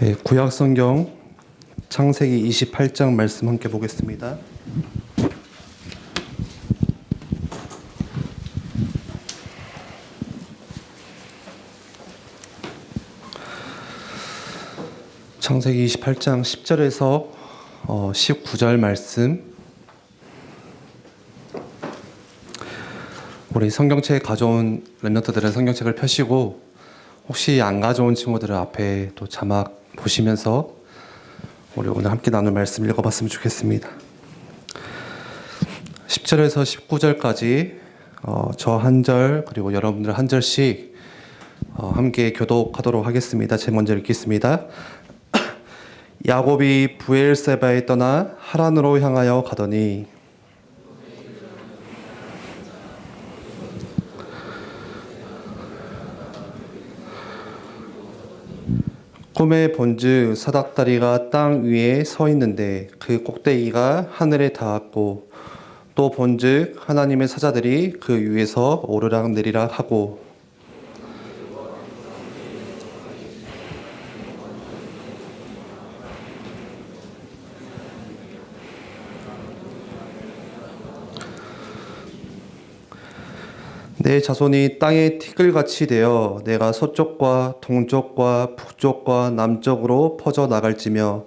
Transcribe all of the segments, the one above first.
네, 구약성경 창세기 28장 말씀 함께 보겠습니다. 창세기 28장 10절에서 19절 말씀, 우리 성경책 가져온 랩런트들은 성경책을 펴시고, 혹시 안 가져온 친구들은 앞에 또 자막 보시면서 우리 오늘 함께 나눌 말씀 읽어봤으면 좋겠습니다. 10절에서 19절까지 저 한 절 그리고 여러분들 한 절씩 함께 교독하도록 하겠습니다. 제가 먼저 읽겠습니다. 야곱이 브엘세바에 떠나 하란으로 향하여 가더니 꿈에 본즉 사닥다리가 땅 위에 서 있는데 그 꼭대기가 하늘에 닿았고, 또 본즉 하나님의 사자들이 그 위에서 오르락 내리락 하고, 내 자손이 땅에 티끌같이 되어 내가 서쪽과 동쪽과 북쪽과 남쪽으로 퍼져 나갈지며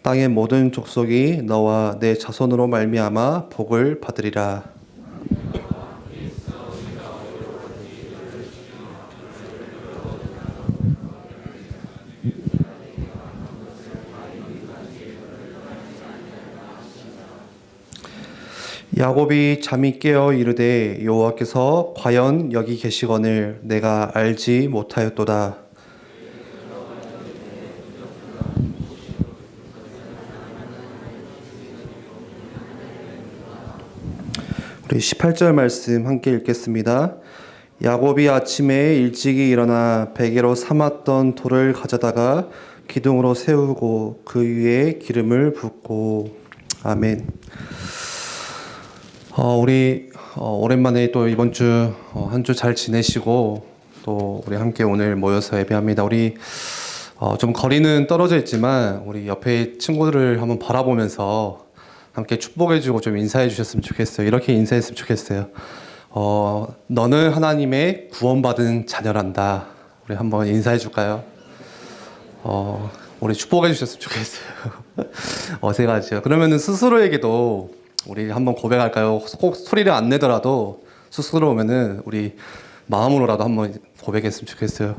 땅의 모든 족속이 너와 내 자손으로 말미암아 복을 받으리라. 야곱이 잠이 깨어 이르되 여호와께서 과연 여기 계시거늘 내가 알지 못하였도다. 우리 18절 말씀 함께 읽겠습니다. 야곱이 아침에 일찍이 일어나 베개로 삼았던 돌을 가져다가 기둥으로 세우고 그 위에 기름을 붓고. 아멘. 우리 오랜만에 또 이번 주 한 주 잘 지내시고, 또 우리 함께 오늘 모여서 예배합니다. 우리 좀 거리는 떨어져 있지만 우리 옆에 친구들을 한번 바라보면서 함께 축복해주고 좀 인사해 주셨으면 좋겠어요. 이렇게 인사했으면 좋겠어요. 너는 하나님의 구원받은 자녀란다. 우리 한번 인사해 줄까요? 우리 축복해 주셨으면 좋겠어요. 어색하죠. 그러면은 스스로에게도 우리 한번 고백할까요? 꼭 소리를 안 내더라도 스스로 오면은 우리 마음으로라도 한번 고백했으면 좋겠어요.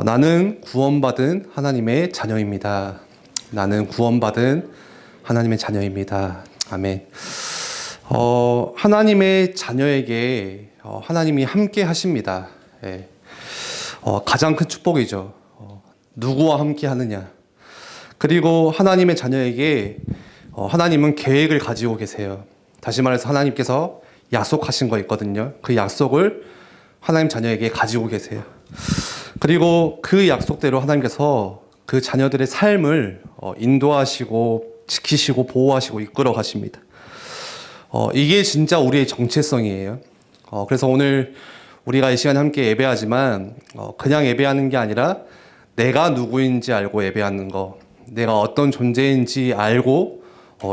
나는 구원받은 하나님의 자녀입니다. 나는 구원받은 하나님의 자녀입니다. 아멘. 하나님의 자녀에게 하나님이 함께 하십니다. 예. 가장 큰 축복이죠. 누구와 함께 하느냐. 그리고 하나님의 자녀에게 하나님은 계획을 가지고 계세요. 다시 말해서 하나님께서 약속하신 거 있거든요. 그 약속을 하나님 자녀에게 가지고 계세요. 그리고 그 약속대로 하나님께서 그 자녀들의 삶을 인도하시고 지키시고 보호하시고 이끌어 가십니다. 이게 진짜 우리의 정체성이에요. 그래서 오늘 우리가 이 시간에 함께 예배하지만 그냥 예배하는 게 아니라 내가 누구인지 알고 예배하는 거, 내가 어떤 존재인지 알고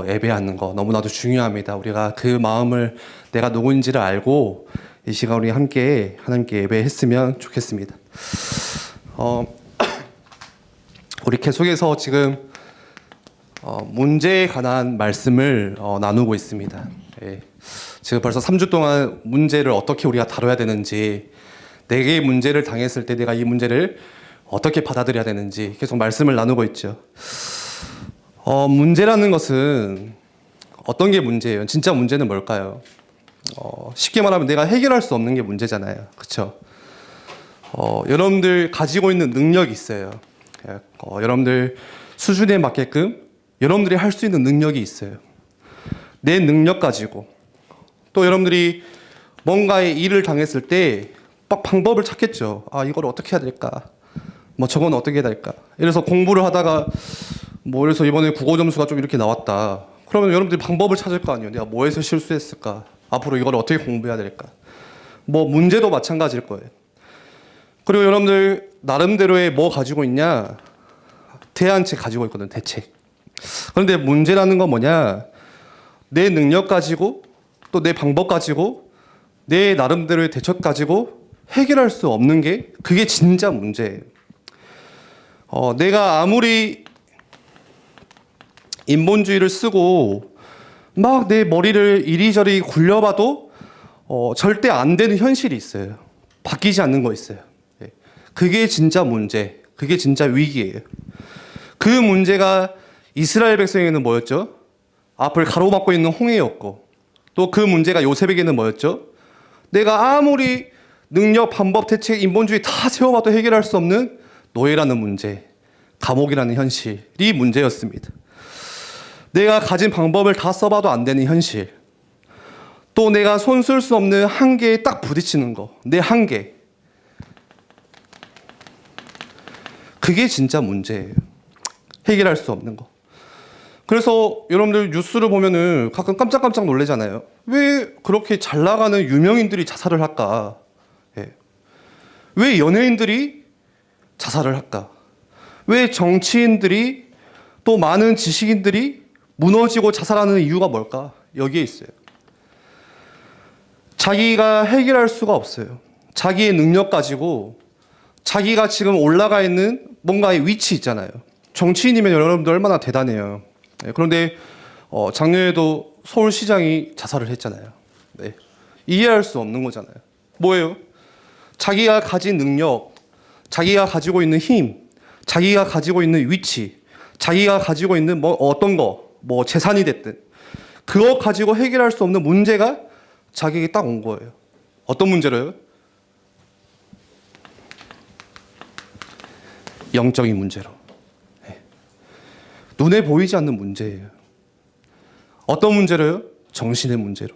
예배하는 거 너무나도 중요합니다. 우리가 그 마음을, 내가 누구인지를 알고 이 시간 우리 함께 하나님께 예배했으면 좋겠습니다. 우리 계속해서 지금 문제에 관한 말씀을 나누고 있습니다. 예. 지금 벌써 3주 동안 문제를 어떻게 우리가 다뤄야 되는지, 내게 문제를 당했을 때 내가 이 문제를 어떻게 받아들여야 되는지 계속 말씀을 나누고 있죠. 문제라는 것은 어떤 게 문제예요? 진짜 문제는 뭘까요? 쉽게 말하면 내가 해결할 수 없는 게 문제잖아요. 그렇죠? 여러분들 가지고 있는 능력이 있어요. 여러분들 수준에 맞게끔 여러분들이 할 수 있는 능력이 있어요. 내 능력 가지고, 또 여러분들이 뭔가의 일을 당했을 때 막 방법을 찾겠죠. 이걸 어떻게 해야 될까? 저건 어떻게 해야 될까? 이래서 공부를 하다가 그래서 이번에 국어 점수가 좀 이렇게 나왔다. 그러면 여러분들이 방법을 찾을 거 아니에요. 내가 뭐에서 실수했을까? 앞으로 이걸 어떻게 공부해야 될까? 문제도 마찬가지일 거예요. 그리고 여러분들 나름대로의 뭐 가지고 있냐? 대안책 가지고 있거든, 대책. 그런데 문제라는 건 뭐냐? 내 능력 가지고 또 내 방법 가지고 내 나름대로의 대책 가지고 해결할 수 없는 게 그게 진짜 문제예요. 내가 아무리 인본주의를 쓰고 막 내 머리를 이리저리 굴려봐도 절대 안 되는 현실이 있어요. 바뀌지 않는 거 있어요. 그게 진짜 문제, 그게 진짜 위기예요. 그 문제가 이스라엘 백성에게는 뭐였죠? 앞을 가로막고 있는 홍해였고, 또 그 문제가 요셉에게는 뭐였죠? 내가 아무리 능력, 방법, 대책, 인본주의 다 세워봐도 해결할 수 없는 노예라는 문제, 감옥이라는 현실이 문제였습니다. 내가 가진 방법을 다 써봐도 안 되는 현실, 또 내가 손 쓸 수 없는 한계에 딱 부딪히는 거, 내 한계. 그게 진짜 문제예요. 해결할 수 없는 거. 그래서 여러분들 뉴스를 보면은 가끔 깜짝깜짝 놀라잖아요. 왜 그렇게 잘 나가는 유명인들이 자살을 할까? 왜 연예인들이 자살을 할까? 왜 정치인들이 또 많은 지식인들이 무너지고 자살하는 이유가 뭘까? 여기에 있어요. 자기가 해결할 수가 없어요. 자기의 능력 가지고 자기가 지금 올라가 있는 뭔가의 위치 있잖아요. 정치인이면 여러분들 얼마나 대단해요. 그런데 작년에도 서울시장이 자살을 했잖아요. 이해할 수 없는 거잖아요. 뭐예요? 자기가 가진 능력, 자기가 가지고 있는 힘, 자기가 가지고 있는 위치, 자기가 가지고 있는 뭐 어떤 거, 뭐 재산이 됐든 그거 가지고 해결할 수 없는 문제가 자기에게 딱 온 거예요. 어떤 문제로요? 영적인 문제로. 눈에 보이지 않는 문제예요. 어떤 문제로요? 정신의 문제로.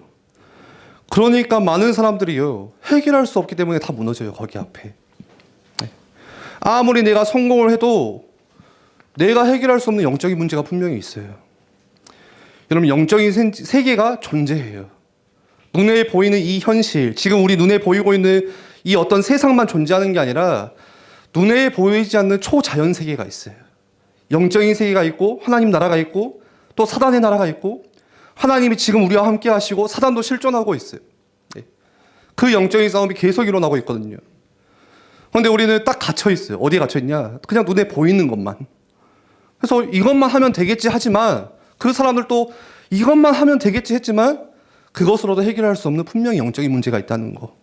그러니까 많은 사람들이요, 해결할 수 없기 때문에 다 무너져요, 거기 앞에. 아무리 내가 성공을 해도 내가 해결할 수 없는 영적인 문제가 분명히 있어요. 여러분, 영적인 세계가 존재해요. 눈에 보이는 이 현실, 지금 우리 눈에 보이고 있는 이 어떤 세상만 존재하는 게 아니라 눈에 보이지 않는 초자연 세계가 있어요. 영적인 세계가 있고 하나님 나라가 있고 또 사단의 나라가 있고 하나님이 지금 우리와 함께 하시고 사단도 실존하고 있어요. 그 영적인 싸움이 계속 일어나고 있거든요. 그런데 우리는 딱 갇혀 있어요. 어디에 갇혀 있냐? 그냥 눈에 보이는 것만. 그래서 이것만 하면 되겠지 하지만 그 사람들도 이것만 하면 되겠지 했지만 그것으로도 해결할 수 없는 분명히 영적인 문제가 있다는 거.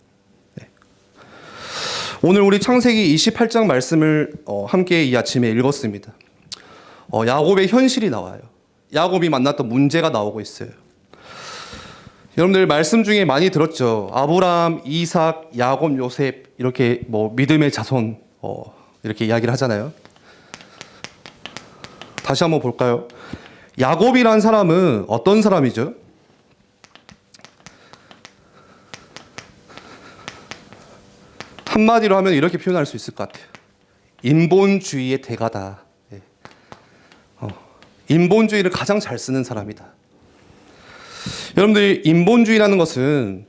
오늘 우리 창세기 28장 말씀을 함께 이 아침에 읽었습니다. 야곱의 현실이 나와요. 야곱이 만났던 문제가 나오고 있어요. 여러분들 말씀 중에 많이 들었죠. 아브라함, 이삭, 야곱, 요셉 이렇게 뭐 믿음의 자손 이렇게 이야기를 하잖아요. 다시 한번 볼까요? 야곱이란 사람은 어떤 사람이죠? 한마디로 하면 이렇게 표현할 수 있을 것 같아요. 인본주의의 대가다. 인본주의를 가장 잘 쓰는 사람이다. 여러분들, 인본주의라는 것은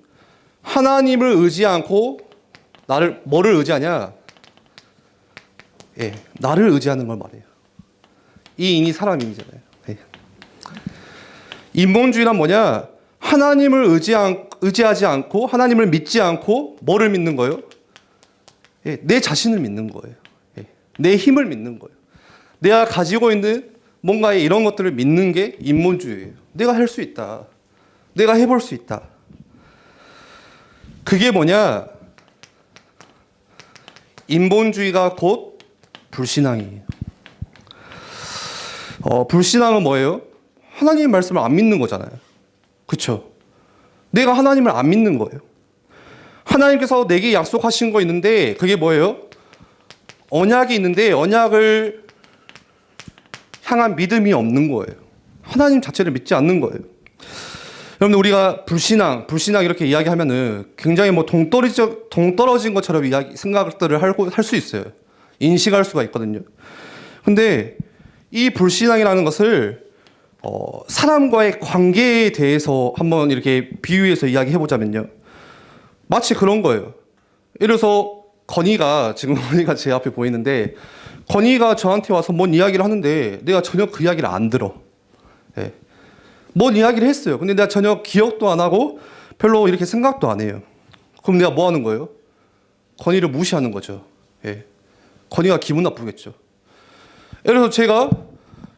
하나님을 의지 않고 뭐를 의지하냐? 나를 의지하는 걸 말해요. 이 인이 사람이잖아요. 인본주의란 뭐냐? 하나님을 의지하지 않고 하나님을 믿지 않고 뭐를 믿는 거예요? 내 자신을 믿는 거예요. 내 힘을 믿는 거예요. 내가 가지고 있는 뭔가의 이런 것들을 믿는 게 인본주의예요. 내가 할 수 있다. 내가 해볼 수 있다. 그게 뭐냐? 인본주의가 곧 불신앙이에요. 불신앙은 뭐예요? 하나님의 말씀을 안 믿는 거잖아요. 그렇죠? 내가 하나님을 안 믿는 거예요. 하나님께서 내게 약속하신 거 있는데 그게 뭐예요? 언약이 있는데 언약을 향한 믿음이 없는 거예요. 하나님 자체를 믿지 않는 거예요. 여러분들, 우리가 불신앙 이렇게 이야기하면은 굉장히 뭐 동떨어진 것처럼 생각들을 할 수 있어요. 인식할 수가 있거든요. 근데 이 불신앙이라는 것을 사람과의 관계에 대해서 한번 이렇게 비유해서 이야기해 보자면요. 마치 그런 거예요. 예를 들어서 건이가 지금 건이가 제 앞에 보이는데 건이가 저한테 와서 뭔 이야기를 하는데 내가 전혀 그 이야기를 안 들어. 예. 뭔 이야기를 했어요. 근데 내가 전혀 기억도 안 하고 별로 이렇게 생각도 안 해요. 그럼 내가 뭐 하는 거예요? 건이를 무시하는 거죠. 예. 건이가 기분 나쁘겠죠. 예를 들어서 제가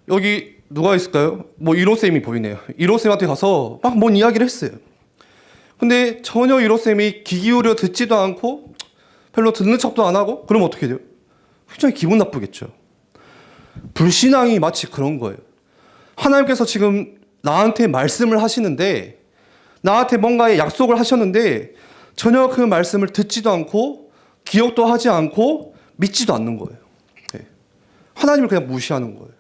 여기 누가 있을까요? 뭐 이로쌤이 보이네요. 이로쌤한테 가서 막 뭔 이야기를 했어요. 근데 전혀 이로쌤이 귀 기울여 듣지도 않고 별로 듣는 척도 안 하고 그러면 어떻게 돼요? 굉장히 기분 나쁘겠죠. 불신앙이 마치 그런 거예요. 하나님께서 지금 나한테 말씀을 하시는데 나한테 뭔가의 약속을 하셨는데 전혀 그 말씀을 듣지도 않고 기억도 하지 않고 믿지도 않는 거예요. 네. 하나님을 그냥 무시하는 거예요.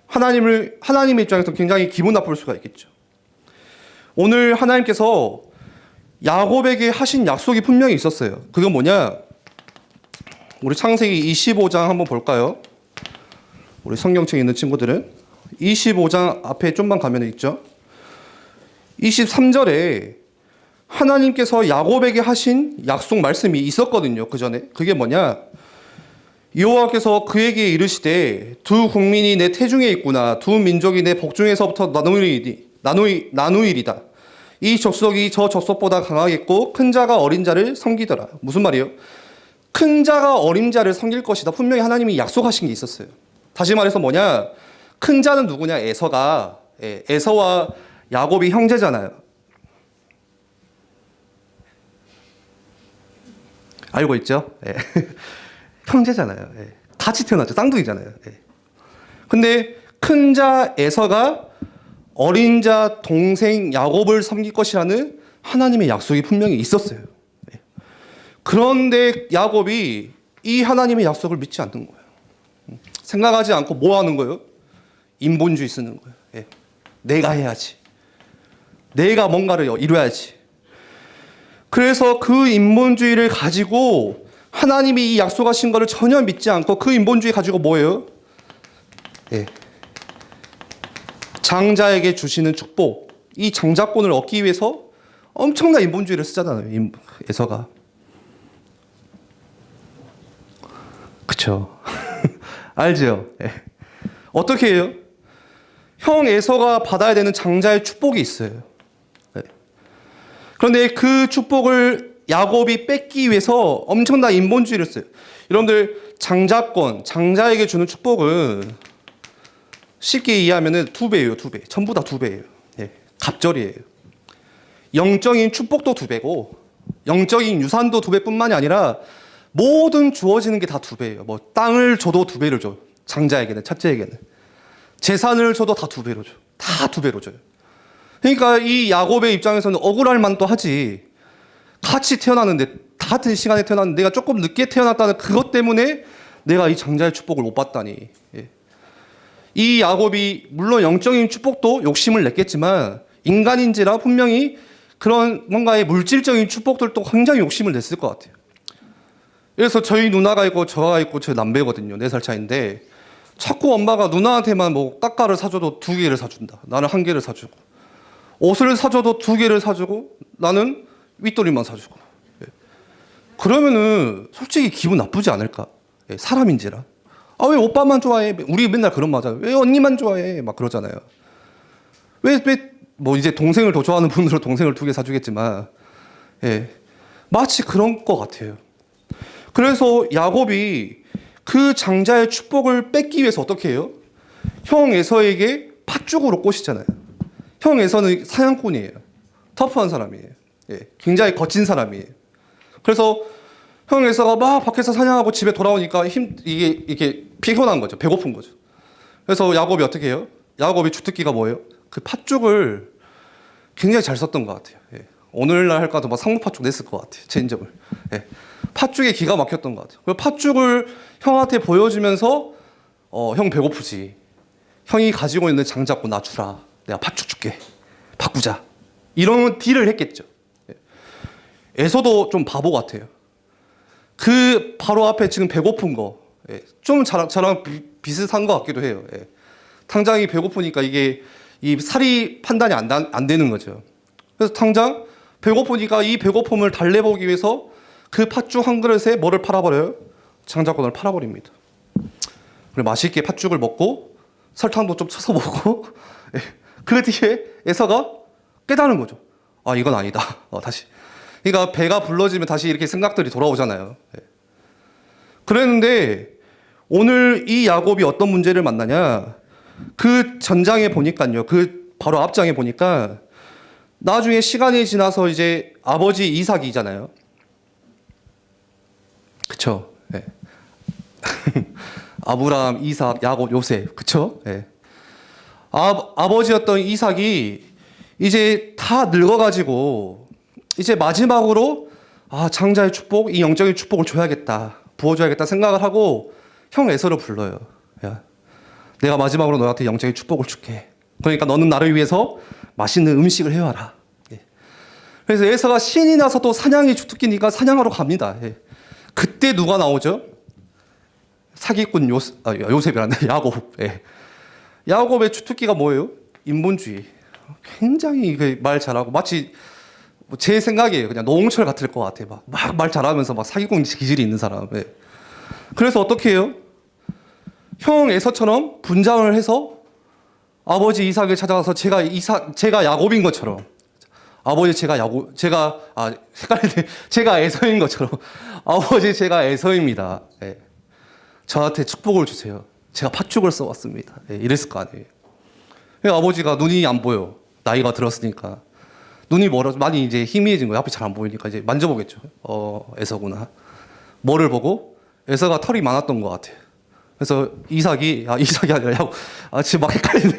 하나님의 입장에서 굉장히 기분 나쁠 수가 있겠죠. 오늘 하나님께서 야곱에게 하신 약속이 분명히 있었어요. 그건 뭐냐? 우리 창세기 25장 한번 볼까요? 우리 성경책에 있는 친구들은 25장 앞에 좀만 가면 있죠. 23절에 하나님께서 야곱에게 하신 약속 말씀이 있었거든요. 그 전에 그게 뭐냐? 여호와께서 그에게 이르시되 두 국민이 내 태중에 있구나. 두 민족이 내 복중에서부터 나누이리다. 이 족속이 저 족속보다 강하겠고 큰 자가 어린 자를 섬기더라. 무슨 말이에요? 큰 자가 어린 자를 섬길 것이다. 분명히 하나님이 약속하신 게 있었어요. 다시 말해서 뭐냐? 큰 자는 누구냐? 에서가. 에서와 야곱이 형제잖아요. 알고 있죠? 형제잖아요. 같이 태어났죠. 쌍둥이잖아요. 근데 큰 자 에서가 어린 자 동생 야곱을 섬길 것이라는 하나님의 약속이 분명히 있었어요. 그런데 야곱이 이 하나님의 약속을 믿지 않는 거예요. 생각하지 않고 뭐 하는 거예요? 인본주의 쓰는 거예요. 내가 해야지. 내가 뭔가를 이뤄야지. 그래서 그 인본주의를 가지고 하나님이 이 약속하신 것을 전혀 믿지 않고 그 인본주의 가지고 뭐예요? 장자에게 주시는 축복, 이 장자권을 얻기 위해서 엄청난 인본주의를 쓰잖아요. 에서가. 그쵸? 알죠? 어떻게 해요? 형 에서가 받아야 되는 장자의 축복이 있어요. 그런데 그 축복을 야곱이 뺏기 위해서 엄청난 인본주의를 써요. 여러분들 장자권, 장자에게 주는 축복은 쉽게 이해하면 2배예요. 2배. 전부 다 2배예요. 갑절이에요. 영적인 축복도 2배고 영적인 유산도 2배뿐만이 아니라 모든 주어지는 게 다 2배예요. 뭐 땅을 줘도 2배를 줘. 장자에게는, 첫째에게는. 재산을 줘도 다 2배로 줘. 다 2배로 줘요. 그러니까 이 야곱의 입장에서는 억울할 만도 하지. 같이 태어났는데, 다 같은 시간에 태어났는데 내가 조금 늦게 태어났다는 그것 때문에 내가 이 장자의 축복을 못 받다니. 이 야곱이 물론 영적인 축복도 욕심을 냈겠지만 인간인지라 분명히 그런 뭔가의 물질적인 축복들도 굉장히 욕심을 냈을 것 같아요. 그래서 저희 누나가 있고 저가 있고 제 남매거든요. 4살 차이인데 자꾸 엄마가 누나한테만 뭐 까까를 사줘도 2개를 사준다. 나는 1개를 사주고 옷을 사줘도 2개를 사주고 나는 윗도리만 사주고. 그러면은 솔직히 기분 나쁘지 않을까? 사람인지라. 아, 왜 오빠만 좋아해? 우리 맨날 그런 말 하잖아요. 왜 언니만 좋아해? 막 그러잖아요. 뭐 이제 동생을 더 좋아하는 분으로 동생을 2개 사주겠지만, 마치 그런 것 같아요. 그래서 야곱이 그 장자의 축복을 뺏기 위해서 어떻게 해요? 형 에서에게 팥죽으로 꼬시잖아요. 형 에서는 사냥꾼이에요. 터프한 사람이에요. 굉장히 거친 사람이에요. 그래서 형 에서가 막 밖에서 사냥하고 집에 돌아오니까 이게 피곤한 거죠. 배고픈 거죠. 그래서 야곱이 어떻게 해요? 야곱이 주특기가 뭐예요? 그 팥죽을 굉장히 잘 썼던 것 같아요. 오늘날 할까도 막 상무 팥죽 냈을 것 같아요. 체인점을. 팥죽에 기가 막혔던 것 같아요. 그 팥죽을 형한테 보여주면서 형 배고프지. 형이 가지고 있는 장자권 나 주라. 내가 팥죽 줄게. 바꾸자. 이런 딜을 했겠죠. 에서도 좀 바보 같아요. 그 바로 앞에 지금 배고픈 거, 좀 저랑 비슷한 것 같기도 해요. 당장이 배고프니까 이게 이 살이 판단이 안 되는 거죠. 그래서 당장 배고프니까 이 배고픔을 달래보기 위해서 그 팥죽 한 그릇에 뭐를 팔아버려요? 장자권을 팔아버립니다. 그리고 맛있게 팥죽을 먹고 설탕도 좀 쳐서 먹고 예. 그 뒤에 에서가 깨달은 거죠. 아 이건 아니다. 다시. 그러니까 배가 불러지면 다시 이렇게 생각들이 돌아오잖아요. 예. 그랬는데 오늘 이 야곱이 어떤 문제를 만나냐? 그 전장에 보니까요. 그 바로 앞장에 보니까 나중에 시간이 지나서 이제 아버지 이삭이잖아요. 그쵸? 예. 아브라함, 이삭, 야곱, 요셉. 그쵸? 예. 아버지였던 이삭이 이제 다 늙어가지고 이제 마지막으로 장자의 축복, 이 영적인 축복을 줘야겠다. 부어줘야겠다 생각을 하고 형 에서를 불러요. 야, 내가 마지막으로 너한테 영적인 축복을 줄게. 그러니까 너는 나를 위해서 맛있는 음식을 해와라. 예. 그래서 에서가 신이 나서 또 사냥이 주특기니까 사냥하러 갑니다. 예. 그때 누가 나오죠? 사기꾼 요셉이란다. 야곱. 예. 야곱의 주특기가 뭐예요? 인본주의. 굉장히 말 잘하고 마치 제 생각이에요. 그냥 노홍철 같을 것 같아. 막 말 잘하면서 막 사기꾼 기질이 있는 사람. 예. 그래서 어떻게 해요? 형 에서처럼 분장을 해서 아버지 이삭을 찾아가서 제가 야곱인 것처럼 아버지 제가 에서인 것처럼 아버지 제가 에서입니다. 예. 저한테 축복을 주세요. 제가 팥죽을 써왔습니다. 예. 이랬을 거 아니에요. 아버지가 눈이 안 보여. 나이가 들었으니까. 눈이 많이 이제 희미해진 거예요. 앞이 잘 안 보이니까 이제 만져보겠죠. 에서구나. 뭐를 보고? 에서가 털이 많았던 것 같아요. 그래서 이삭이 아니라 야곱. 지금 막 헷갈리네.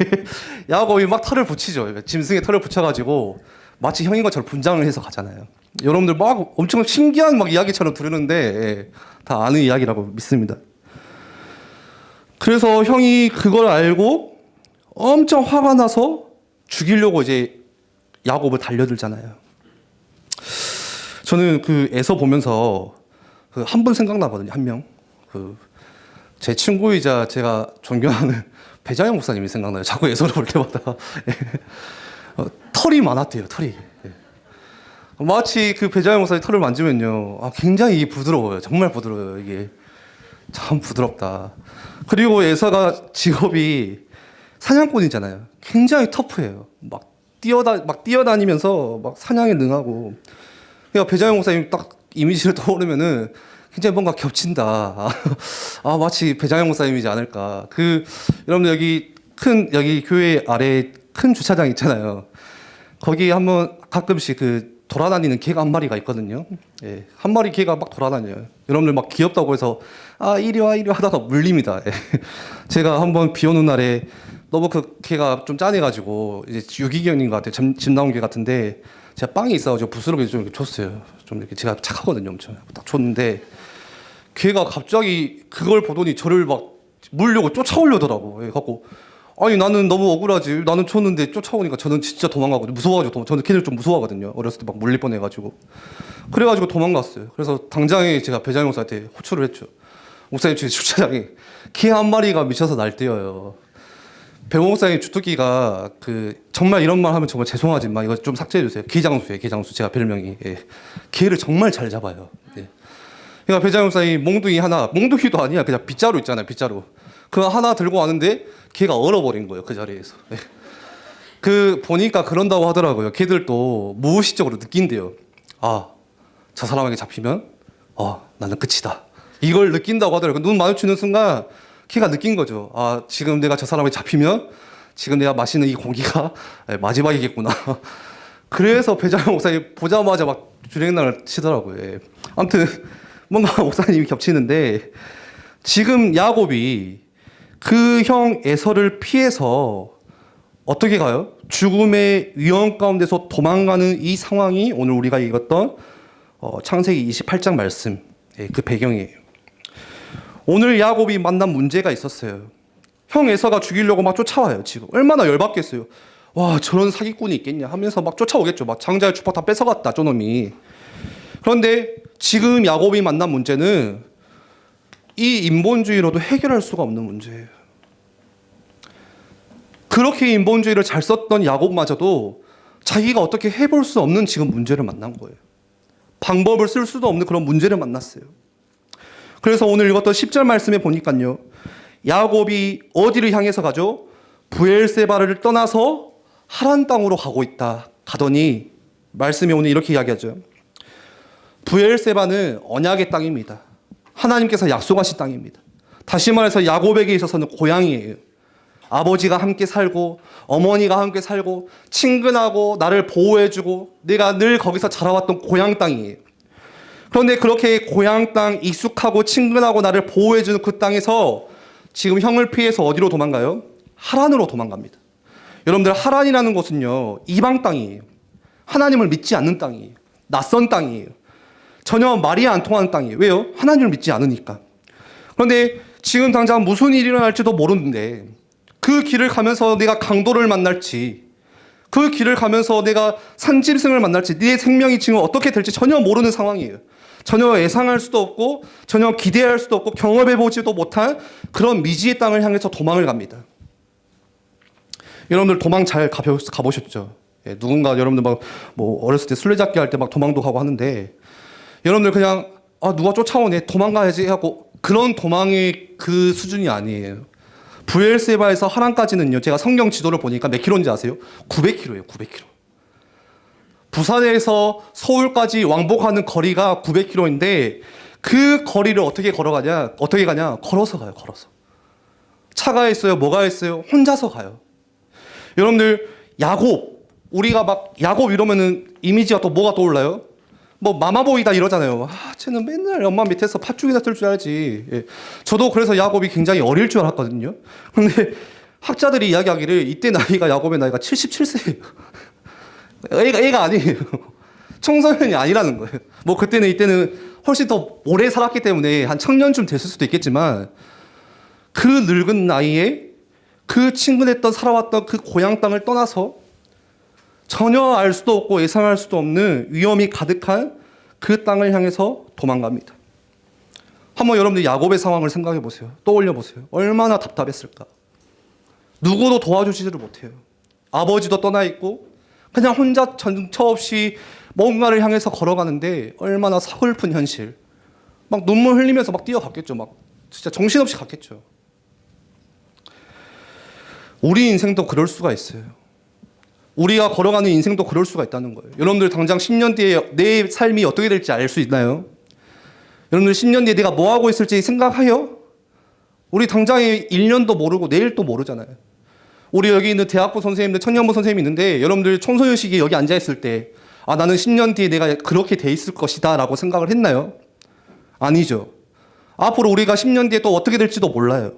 야곱이 막 털을 붙이죠. 짐승에 털을 붙여가지고 마치 형인 것처럼 분장을 해서 가잖아요. 여러분들 막 엄청 신기한 막 이야기처럼 들으는데 예, 다 아는 이야기라고 믿습니다. 그래서 형이 그걸 알고 엄청 화가 나서 죽이려고 이제 야곱을 달려들잖아요. 저는 그 에서 보면서 한 분 생각나거든요. 한 명. 제 친구이자 제가 존경하는 배장영 목사님이 생각나요. 자꾸 에서를 볼 때마다. 털이 많았대요. 털이. 마치 그 배장영 목사님 털을 만지면요. 굉장히 부드러워요. 정말 부드러워요. 이게 참 부드럽다. 그리고 에서가 직업이 사냥꾼이잖아요. 굉장히 터프해요. 막 뛰어다니면서 막 사냥에 능하고. 그러니까 배장영 목사님 딱 이미지를 떠오르면은 굉장히 뭔가 겹친다. 마치 배장영 목사님이지 않을까. 여러분들 여기 교회 아래 큰 주차장 있잖아요. 거기 한번 가끔씩 돌아다니는 개가 한 마리가 있거든요. 예, 한 마리 개가 막 돌아다녀요. 여러분들 막 귀엽다고 해서 이리 와 하다가 물립니다. 예. 제가 한번 비 오는 날에 너무 그 개가 좀 짠해가지고 이제 유기견인 것 같아요. 집 나온 개 같은데 제가 빵이 있어가지고 부스러기 좀 이렇게 줬어요. 좀 이렇게 제가 착하거든요, 엄청. 딱 줬는데 걔가 갑자기 그걸 보더니 저를 막 물려고 쫓아오려더라고. 예, 갖고 나는 너무 억울하지. 나는 쳤는데 쫓아오니까 저는 진짜 도망가거든요. 무서워가지고 저는 걔를 좀 무서워하거든요. 어렸을 때 막 물릴 뻔해가지고. 그래가지고 도망갔어요. 그래서 당장에 제가 배장영 목사한테 호출을 했죠. 목사님 지금 주차장에 개 한 마리가 미쳐서 날뛰어요. 배 목사님 주특기가 정말 이런 말 하면 정말 죄송하지만 이거 좀 삭제해 주세요. 개장수예요. 개장수. 제가 별명이. 예. 개를 정말 잘 잡아요. 예. 그러니까 배장영 목사님 몽둥이도 아니야. 그냥 빗자루 있잖아요. 빗자루. 그거 하나 들고 왔는데 걔가 얼어버린 거예요. 그 자리에서. 네. 보니까 그런다고 하더라고요. 걔들도 무의식적으로 느낀대요. 저 사람에게 잡히면 나는 끝이다. 이걸 느낀다고 하더라고요. 눈 마주치는 순간 걔가 느낀 거죠. 지금 내가 저 사람에게 잡히면 지금 내가 마시는 이 공기가 마지막이겠구나. 그래서 배장영 목사님 보자마자 막 주랭랑을 치더라고요. 예. 아무튼 뭔가 목사님이 겹치는데 지금 야곱이 그 형 에서를 피해서 어떻게 가요? 죽음의 위험 가운데서 도망가는 이 상황이 오늘 우리가 읽었던 창세기 28장 말씀, 그 배경이에요. 오늘 야곱이 만난 문제가 있었어요. 형 에서가 죽이려고 막 쫓아와요. 지금 얼마나 열받겠어요. 와, 저런 사기꾼이 있겠냐 하면서 막 쫓아오겠죠. 막 장자의 축복 다 뺏어갔다 저놈이. 그런데 지금 야곱이 만난 문제는 이 인본주의로도 해결할 수가 없는 문제예요. 그렇게 인본주의를 잘 썼던 야곱마저도 자기가 어떻게 해볼 수 없는 지금 문제를 만난 거예요. 방법을 쓸 수도 없는 그런 문제를 만났어요. 그래서 오늘 읽었던 10절 말씀에 보니까요. 야곱이 어디를 향해서 가죠? 브엘세바를 떠나서 하란 땅으로 가고 있다. 가더니 말씀이 오늘 이렇게 이야기하죠. 브엘세바는 언약의 땅입니다. 하나님께서 약속하신 땅입니다. 다시 말해서 야곱에게 있어서는 고향이에요. 아버지가 함께 살고 어머니가 함께 살고 친근하고 나를 보호해주고 내가 늘 거기서 자라왔던 고향 땅이에요. 그런데 그렇게 고향 땅 익숙하고 친근하고 나를 보호해주는 그 땅에서 지금 형을 피해서 어디로 도망가요? 하란으로 도망갑니다. 여러분들 하란이라는 곳은요 이방 땅이에요. 하나님을 믿지 않는 땅이에요. 낯선 땅이에요. 전혀 말이 안 통하는 땅이에요. 왜요? 하나님을 믿지 않으니까. 그런데 지금 당장 무슨 일이 일어날지도 모르는데 그 길을 가면서 내가 강도를 만날지 그 길을 가면서 내가 산짐승을 만날지 내 생명이 지금 어떻게 될지 전혀 모르는 상황이에요. 전혀 예상할 수도 없고 전혀 기대할 수도 없고 경험해보지도 못한 그런 미지의 땅을 향해서 도망을 갑니다. 여러분들 도망 잘 가보셨죠? 예, 누군가 여러분들 막 뭐 어렸을 때 술래잡기 할 때 막 도망도 가고 하는데 여러분들 그냥 누가 쫓아오네 도망가야지 하고 그런 도망의 그 수준이 아니에요. 브엘세바에서 하란까지는요 제가 성경 지도를 보니까 몇 킬로인지 아세요? 900킬로예요. 900킬로. 부산에서 서울까지 왕복하는 거리가 900킬로인데 그 거리를 어떻게 가냐? 걸어서 가요. 걸어서. 차가 있어요? 뭐가 있어요? 혼자서 가요. 여러분들 야곱 우리가 막 야곱 이러면은 이미지가 또 뭐가 떠올라요? 뭐 마마보이다 이러잖아요. 쟤는 맨날 엄마 밑에서 팥죽이나 뜰 줄 알지. 예. 저도 그래서 야곱이 굉장히 어릴 줄 알았거든요. 그런데 학자들이 이야기하기를 이때 나이가 야곱의 나이가 77세예요. 애가 아니에요. 청소년이 아니라는 거예요. 뭐 이때는 훨씬 더 오래 살았기 때문에 한 청년쯤 됐을 수도 있겠지만 그 늙은 나이에 그 친근했던 살아왔던 그 고향 땅을 떠나서 전혀 알 수도 없고 예상할 수도 없는 위험이 가득한 그 땅을 향해서 도망갑니다. 한번 여러분들 야곱의 상황을 생각해 보세요. 떠올려 보세요. 얼마나 답답했을까. 누구도 도와주지를 못해요. 아버지도 떠나 있고 그냥 혼자 전처 없이 뭔가를 향해서 걸어가는데 얼마나 서글픈 현실. 막 눈물 흘리면서 막 뛰어갔겠죠. 막 진짜 정신없이 갔겠죠. 우리 인생도 그럴 수가 있어요. 우리가 걸어가는 인생도 그럴 수가 있다는 거예요. 여러분들 당장 10년 뒤에 내 삶이 어떻게 될지 알 수 있나요? 여러분들 10년 뒤에 내가 뭐 하고 있을지 생각해요? 우리 당장에 1년도 모르고 내일도 모르잖아요. 우리 여기 있는 대학부 선생님들, 청년부 선생님이 있는데 여러분들 청소년 시기에 여기 앉아있을 때 나는 10년 뒤에 내가 그렇게 돼 있을 것이다 라고 생각을 했나요? 아니죠. 앞으로 우리가 10년 뒤에 또 어떻게 될지도 몰라요.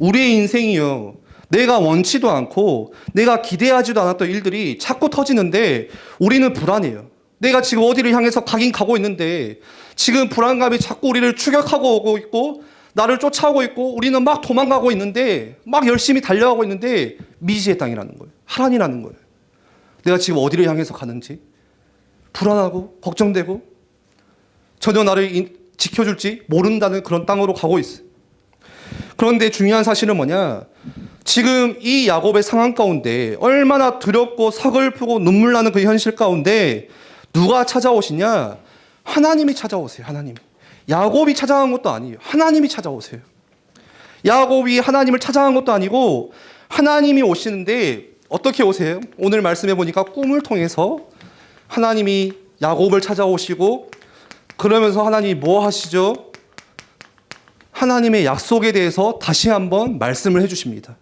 우리의 인생이요. 내가 원치도 않고 내가 기대하지도 않았던 일들이 자꾸 터지는데 우리는 불안해요. 내가 지금 어디를 향해서 가긴 가고 있는데 지금 불안감이 자꾸 우리를 추격하고 오고 있고 나를 쫓아오고 있고 우리는 막 도망가고 있는데 막 열심히 달려가고 있는데 미지의 땅이라는 거예요. 하란이라는 거예요. 내가 지금 어디를 향해서 가는지 불안하고 걱정되고 전혀 나를 지켜줄지 모른다는 그런 땅으로 가고 있어요. 그런데 중요한 사실은 뭐냐? 지금 이 야곱의 상황 가운데 얼마나 두렵고 서글프고 눈물 나는 그 현실 가운데 누가 찾아오시냐? 하나님이 찾아오세요. 하나님. 야곱이 찾아간 것도 아니에요. 하나님이 찾아오세요. 야곱이 하나님을 찾아간 것도 아니고 하나님이 오시는데 어떻게 오세요? 오늘 말씀해 보니까 꿈을 통해서 하나님이 야곱을 찾아오시고 그러면서 하나님이 뭐 하시죠? 하나님의 약속에 대해서 다시 한번 말씀을 해주십니다.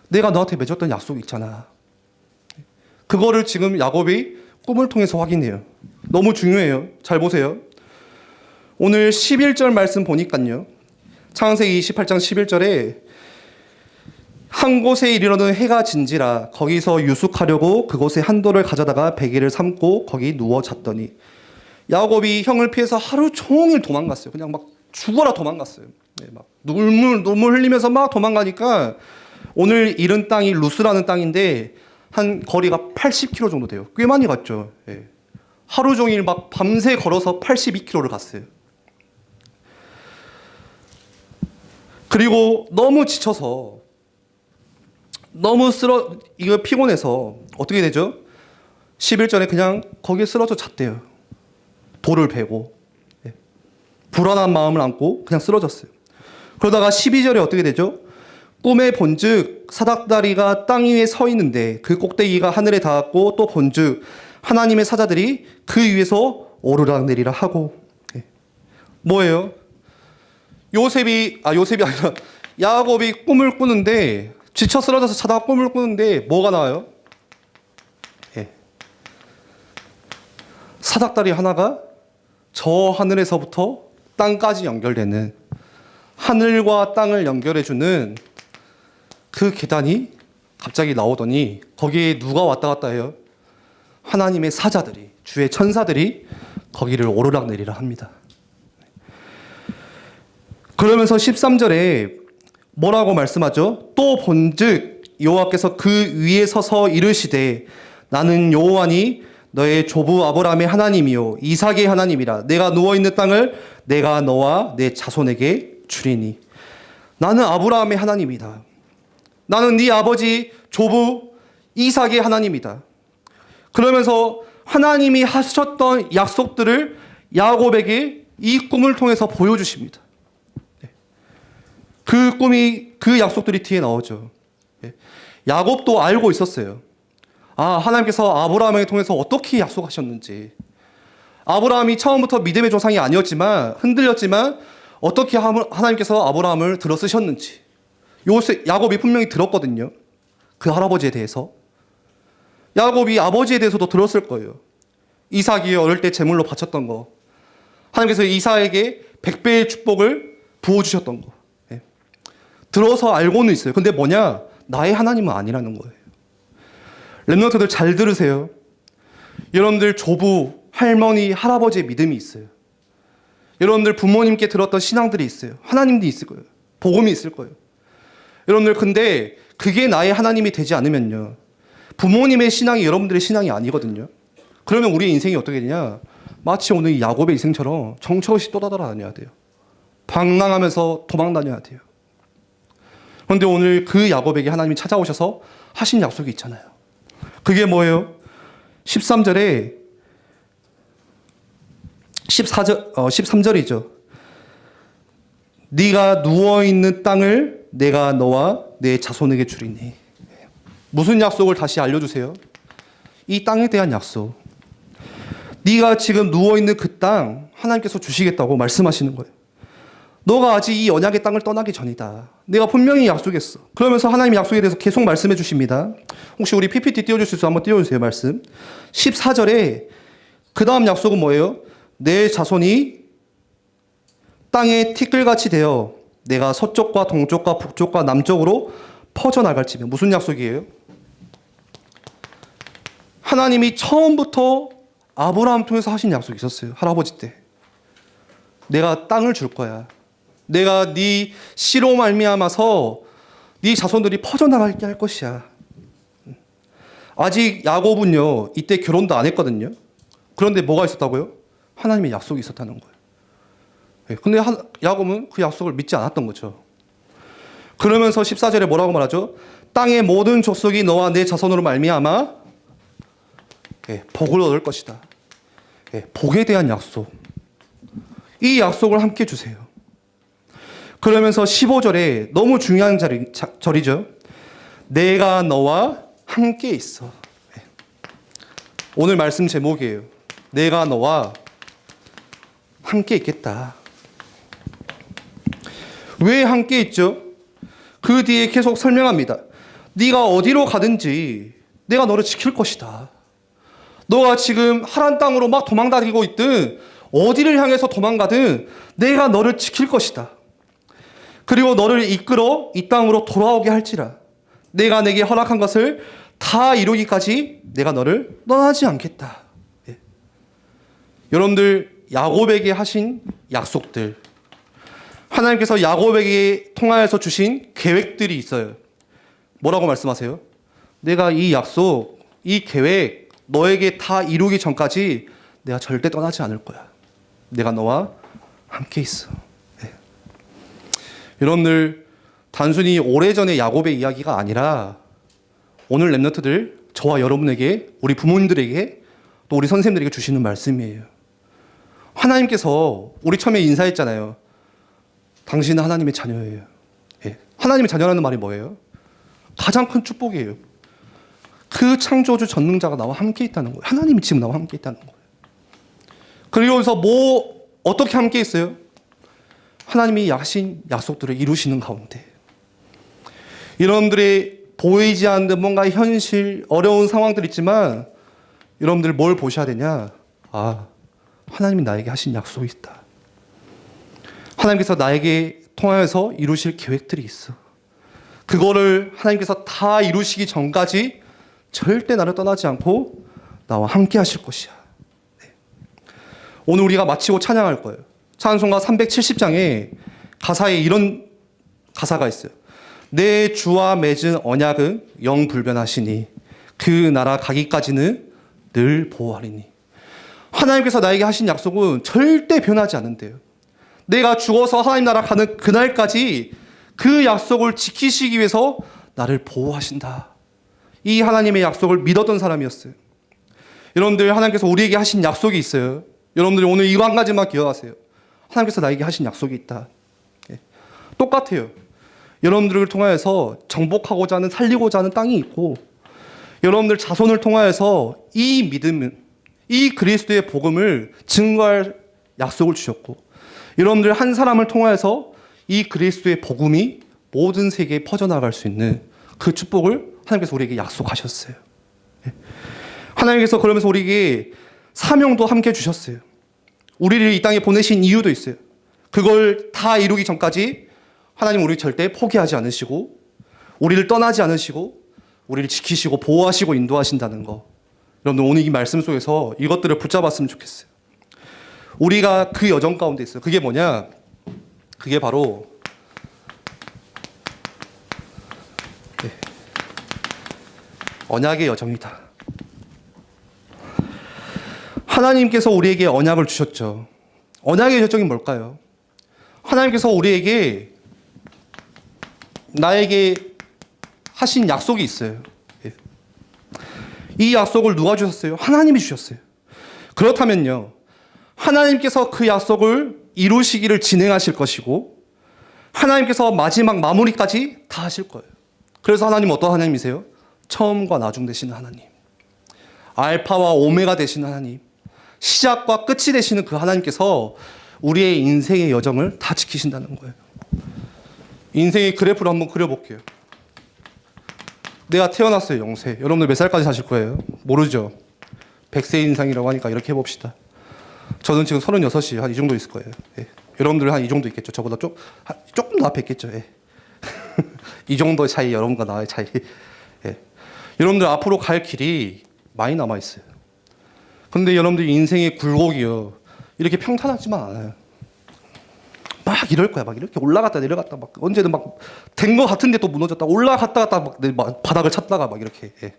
내가 너한테 맺었던 약속이 있잖아. 그거를 지금 야곱이 꿈을 통해서 확인해요. 너무 중요해요. 잘 보세요. 오늘 11절 말씀 보니까요. 창세기 28장 11절에 한 곳에 이르러는 해가 진지라 거기서 유숙하려고 그곳에 한 돌을 가져다가 베개를 삼고 거기 누워 잤더니 야곱이 형을 피해서 하루 종일 도망갔어요. 그냥 막 죽어라 도망갔어요. 네, 막 눈물 흘리면서 막 도망가니까 오늘 잃은 땅이 루스라는 땅인데 한 거리가 80km 정도 돼요. 꽤 많이 갔죠. 네. 하루 종일 막 밤새 걸어서 82km를 갔어요. 그리고 너무 지쳐서 이거 피곤해서 어떻게 되죠? 11절에 그냥 거기에 쓰러져 잤대요. 돌을 베고 불안한 마음을 안고 그냥 쓰러졌어요. 그러다가 12절에 어떻게 되죠? 꿈에 본즉 사닥다리가 땅 위에 서 있는데 그 꼭대기가 하늘에 닿았고 또 본즉 하나님의 사자들이 그 위에서 오르락내리락 하고. 뭐예요? 요셉이 아니라 야곱이 꿈을 꾸는데 지쳐 쓰러져서 자다가 꿈을 꾸는데 뭐가 나와요? 사닥다리 하나가 저 하늘에서부터 땅까지 연결되는, 하늘과 땅을 연결해주는 그 계단이 갑자기 나오더니 거기에 누가 왔다 갔다 해요? 하나님의 사자들이, 주의 천사들이 거기를 오르락내리락 합니다. 그러면서 13절에 뭐라고 말씀하죠? 또 본즉 여호와께서 그 위에 서서 이르시되 나는 여호와니 너의 조부 아브라함의 하나님이요 이삭의 하나님이라. 내가 누워있는 땅을 내가 너와 내 자손에게 주리니. 나는 아브라함의 하나님이다. 나는 네 아버지 조부 이삭의 하나님이다. 그러면서 하나님이 하셨던 약속들을 야곱에게 이 꿈을 통해서 보여주십니다. 그 꿈이, 그 약속들이 뒤에 나오죠. 야곱도 알고 있었어요. 하나님께서 아브라함을 통해서 어떻게 약속하셨는지. 아브라함이 처음부터 믿음의 조상이 아니었지만, 흔들렸지만 어떻게 하나님께서 아브라함을 들어 쓰셨는지 야곱이 분명히 들었거든요. 그 할아버지에 대해서. 야곱이 아버지에 대해서도 들었을 거예요. 이삭이 어릴 때 제물로 바쳤던 거, 하나님께서 이삭에게 100배의 축복을 부어주셨던 거 들어서 알고는 있어요. 근데 뭐냐? 나의 하나님은 아니라는 거예요. 렘넌트들 잘 들으세요. 여러분들 조부, 할머니, 할아버지의 믿음이 있어요. 여러분들 부모님께 들었던 신앙들이 있어요. 하나님도 있을 거예요. 복음이 있을 거예요. 여러분들 근데 그게 나의 하나님이 되지 않으면요, 부모님의 신앙이 여러분들의 신앙이 아니거든요. 그러면 우리의 인생이 어떻게 되냐? 마치 오늘 이 야곱의 인생처럼 정처없이 떠돌아다녀야 돼요. 방랑하면서 도망다녀야 돼요. 그런데 오늘 그 야곱에게 하나님이 찾아오셔서 하신 약속이 있잖아요. 그게 뭐예요? 13절에 13절이죠. 네가 누워있는 땅을 내가 너와 내 자손에게 주리니. 무슨 약속을 다시 알려주세요? 이 땅에 대한 약속. 네가 지금 누워있는 그 땅 하나님께서 주시겠다고 말씀하시는 거예요. 너가 아직 이 언약의 땅을 떠나기 전이다. 내가 분명히 약속했어. 그러면서 하나님의 약속에 대해서 계속 말씀해 주십니다. 혹시 우리 PPT 띄워줄 수 있어요? 한번 띄워주세요. 말씀 14절에 그 다음 약속은 뭐예요? 내 자손이 땅에 티끌같이 되어 내가 서쪽과 동쪽과 북쪽과 남쪽으로 퍼져나갈지며. 무슨 약속이에요? 하나님이 처음부터 아브라함 통해서 하신 약속이 있었어요. 할아버지 때. 내가 땅을 줄 거야. 내가 네 씨로 말미암아서 네 자손들이 퍼져나가게 할 것이야. 아직 야곱은요, 이때 결혼도 안 했거든요. 그런데 뭐가 있었다고요? 하나님의 약속이 있었다는 거예요. 근데 야곱은 그 약속을 믿지 않았던 거죠. 그러면서 14절에 뭐라고 말하죠? 땅의 모든 족속이 너와 내 자손으로 말미암아 복을 얻을 것이다. 복에 대한 약속. 이 약속을 함께 주세요. 그러면서 15절에 너무 중요한 절이죠. 내가 너와 함께 있어. 오늘 말씀 제목이에요. 내가 너와 함께 있겠다. 왜 함께 있죠? 그 뒤에 계속 설명합니다. 네가 어디로 가든지 내가 너를 지킬 것이다. 너가 지금 하란 땅으로 막 도망다니고 있든 어디를 향해서 도망가든 내가 너를 지킬 것이다. 그리고 너를 이끌어 이 땅으로 돌아오게 할지라. 내가 내게 허락한 것을 다 이루기까지 내가 너를 떠나지 않겠다. 여러분들 야곱에게 하신 약속들, 하나님께서 야곱에게 통하여서 주신 계획들이 있어요. 뭐라고 말씀하세요? 내가 이 약속, 이 계획 너에게 다 이루기 전까지 내가 절대 떠나지 않을 거야. 내가 너와 함께 있어. 여러분들 단순히 오래전의 야곱의 이야기가 아니라 오늘 렘넌트들, 저와 여러분에게, 우리 부모님들에게, 또 우리 선생님들에게 주시는 말씀이에요. 하나님께서 우리 처음에 인사했잖아요. 당신은 하나님의 자녀예요. 예. 하나님의 자녀라는 말이 뭐예요? 가장 큰 축복이에요. 그 창조주 전능자가 나와 함께 있다는 거예요. 하나님이 지금 나와 함께 있다는 거예요. 그리고서 어떻게 함께 있어요? 하나님이 하신 약속들을 이루시는 가운데 여러분들이 보이지 않는 뭔가 현실 어려운 상황들 있지만 여러분들 뭘 보셔야 되냐? 하나님이 나에게 하신 약속이 있다. 하나님께서 나에게 통하여서 이루실 계획들이 있어. 그거를 하나님께서 다 이루시기 전까지 절대 나를 떠나지 않고 나와 함께 하실 것이야. 네. 오늘 우리가 마치고 찬양할 거예요. 찬송가 370장에 가사에 이런 가사가 있어요. 내 주와 맺은 언약은 영불변하시니 그 나라 가기까지는 늘 보호하리니. 하나님께서 나에게 하신 약속은 절대 변하지 않는데요. 내가 죽어서 하나님 나라 가는 그날까지 그 약속을 지키시기 위해서 나를 보호하신다. 이 하나님의 약속을 믿었던 사람이었어요. 여러분들, 하나님께서 우리에게 하신 약속이 있어요. 여러분들이 오늘 이거 한 가지만 기억하세요. 하나님께서 나에게 하신 약속이 있다. 똑같아요. 여러분들을 통하여서 정복하고자 하는, 살리고자 하는 땅이 있고, 여러분들 자손을 통하여서 이 믿음은, 이 그리스도의 복음을 증거할 약속을 주셨고, 여러분들 한 사람을 통하여서 이 그리스도의 복음이 모든 세계에 퍼져나갈 수 있는 그 축복을 하나님께서 우리에게 약속하셨어요. 하나님께서 그러면서 우리에게 사명도 함께 주셨어요. 우리를 이 땅에 보내신 이유도 있어요. 그걸 다 이루기 전까지 하나님 우리 절대 포기하지 않으시고, 우리를 떠나지 않으시고, 우리를 지키시고 보호하시고 인도하신다는 거. 여러분들 오늘 이 말씀 속에서 이것들을 붙잡았으면 좋겠어요. 우리가 그 여정 가운데 있어요. 그게 뭐냐? 그게 바로 언약의 여정이다. 하나님께서 우리에게 언약을 주셨죠. 언약의 여정이 뭘까요? 하나님께서 우리에게, 나에게 하신 약속이 있어요. 이 약속을 누가 주셨어요? 하나님이 주셨어요. 그렇다면요, 하나님께서 그 약속을 이루시기를 진행하실 것이고, 하나님께서 마지막 마무리까지 다 하실 거예요. 그래서 하나님은 어떤 하나님이세요? 처음과 나중 되시는 하나님, 알파와 오메가 되시는 하나님, 시작과 끝이 되시는 그 하나님께서 우리의 인생의 여정을 다 지키신다는 거예요. 인생의 그래프를 한번 그려볼게요. 내가 태어났어요, 영세. 여러분들 몇 살까지 사실 거예요? 모르죠? 100세 인상이라고 하니까 이렇게 해봅시다. 저는 지금 36이 한 이 정도 있을 거예요. 예. 여러분들 한 이 정도 있겠죠. 저보다 조금 더 앞에 있겠죠. 예. 이 정도의 차이, 여러분과 나의 차이. 예. 여러분들 앞으로 갈 길이 많이 남아있어요. 근데 여러분들 인생의 굴곡이요, 이렇게 평탄하지만 않아요. 막 이럴 거야. 막 이렇게 올라갔다 내려갔다, 막 언제든 막 된 거 같은데 또 무너졌다, 올라갔다 갔다 막 바닥을 찾다가 막 이렇게. 예.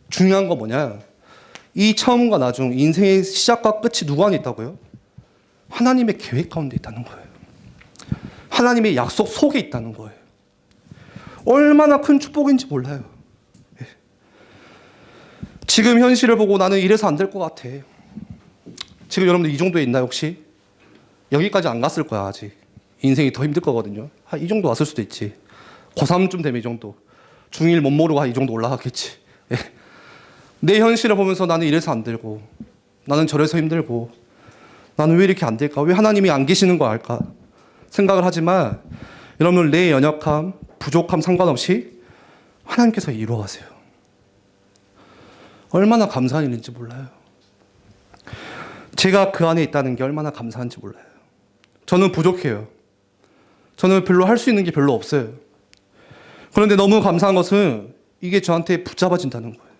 중요한 거 뭐냐? 이 처음과 나중, 인생의 시작과 끝이 누구 안에 있다고요? 하나님의 계획 가운데 있다는 거예요. 하나님의 약속 속에 있다는 거예요. 얼마나 큰 축복인지 몰라요. 예. 지금 현실을 보고 나는 이래서 안 될 것 같아. 지금 여러분들 이 정도에 있나요, 혹시? 여기까지 안 갔을 거야, 아직. 인생이 더 힘들 거거든요. 이 정도 왔을 수도 있지. 고3쯤 되면 이 정도. 중1 못 모르고 이 정도 올라갔겠지. 예. 내 현실을 보면서 나는 이래서 안 되고, 나는 저래서 힘들고, 나는 왜 이렇게 안 될까? 왜 하나님이 안 계시는 거 알까? 생각을 하지만, 여러분, 내 연약함, 부족함 상관없이 하나님께서 이루어가세요. 얼마나 감사한 일인지 몰라요. 제가 그 안에 있다는 게 얼마나 감사한지 몰라요. 저는 부족해요. 저는 별로 할 수 있는 게 별로 없어요. 그런데 너무 감사한 것은 이게 저한테 붙잡아진다는 거예요.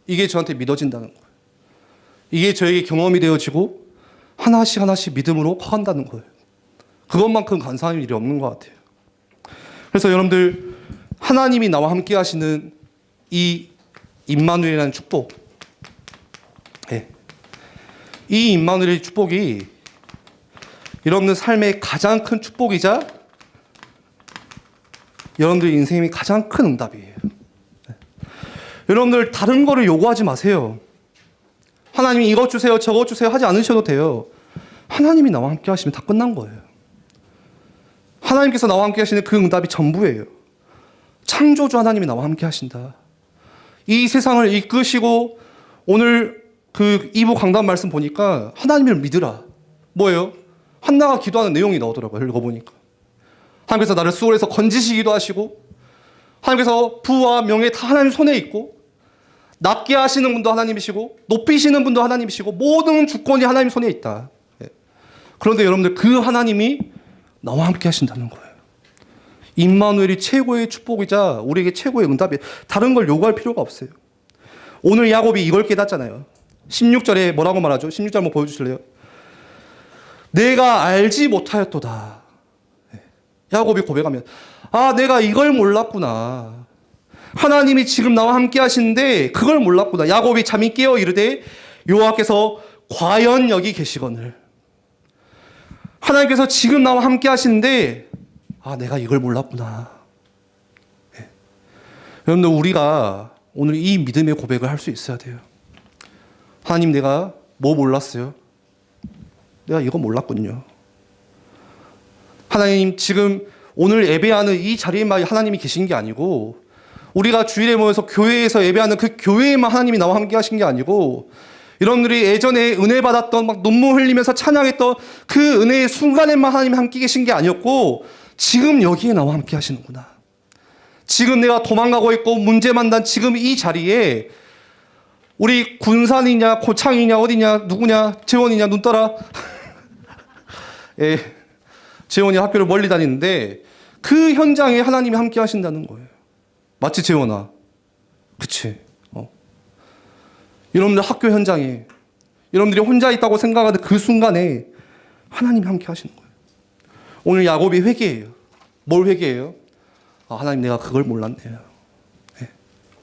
이게 저한테 믿어진다는 거예요. 이게 저에게 경험이 되어지고 하나씩 하나씩 믿음으로 커간다는 거예요. 그것만큼 감사한 일이 없는 것 같아요. 그래서 여러분들, 하나님이 나와 함께 하시는 이 임마누엘이라는 축복, 네. 이 임마누엘의 축복이 여러분들 삶의 가장 큰 축복이자 여러분들 인생의 가장 큰 응답이에요. 네. 여러분들 다른 거를 요구하지 마세요. 하나님이 이것 주세요, 저것 주세요 하지 않으셔도 돼요. 하나님이 나와 함께 하시면 다 끝난 거예요. 하나님께서 나와 함께 하시는 그 응답이 전부예요. 창조주 하나님이 나와 함께 하신다. 이 세상을 이끄시고 오늘 그 2부 강단 말씀 보니까 하나님을 믿으라. 뭐예요? 한나가 기도하는 내용이 나오더라고요. 읽어보니까. 하나님께서 나를 수월해서 건지시기도 하시고, 하나님께서 부와 명예 다 하나님 손에 있고, 낮게 하시는 분도 하나님이시고, 높이시는 분도 하나님이시고, 모든 주권이 하나님 손에 있다. 그런데 여러분들, 그 하나님이 나와 함께 하신다는 거예요. 임마누엘이 최고의 축복이자 우리에게 최고의 응답이, 다른 걸 요구할 필요가 없어요. 오늘 야곱이 이걸 깨닫잖아요. 16절에 뭐라고 말하죠? 16절 한번 보여주실래요? 내가 알지 못하였도다. 야곱이 고백하면, 아, 내가 이걸 몰랐구나. 하나님이 지금 나와 함께 하시는데 그걸 몰랐구나. 야곱이 잠이 깨어 이르되 여호와께서 과연 여기 계시거늘. 하나님께서 지금 나와 함께 하시는데, 아, 내가 이걸 몰랐구나. 네. 여러분들, 우리가 오늘 이 믿음의 고백을 할 수 있어야 돼요. 하나님, 내가 뭐 몰랐어요? 내가 이거 몰랐군요. 하나님, 지금 오늘 예배하는 이 자리에만 하나님이 계신 게 아니고, 우리가 주일에 모여서 교회에서 예배하는 그 교회에만 하나님이 나와 함께 하신 게 아니고, 여러분들이 예전에 은혜 받았던 막 눈물 흘리면서 찬양했던 그 은혜의 순간에만 하나님이 함께 계신 게 아니었고, 지금 여기에 나와 함께 하시는구나. 지금 내가 도망가고 있고 문제 만난 지금 이 자리에 우리 군산이냐 고창이냐 어디냐 누구냐 재원이냐 눈 떠라. 예, 재원이 학교를 멀리 다니는데 그 현장에 하나님이 함께 하신다는 거예요. 맞지 재원아? 그치? 여러분들 학교 현장에 여러분들이 혼자 있다고 생각하는 그 순간에 하나님이 함께 하시는 거예요. 오늘 야곱이 회개해요. 뭘 회개해요? 아, 하나님, 내가 그걸 몰랐네요. 네.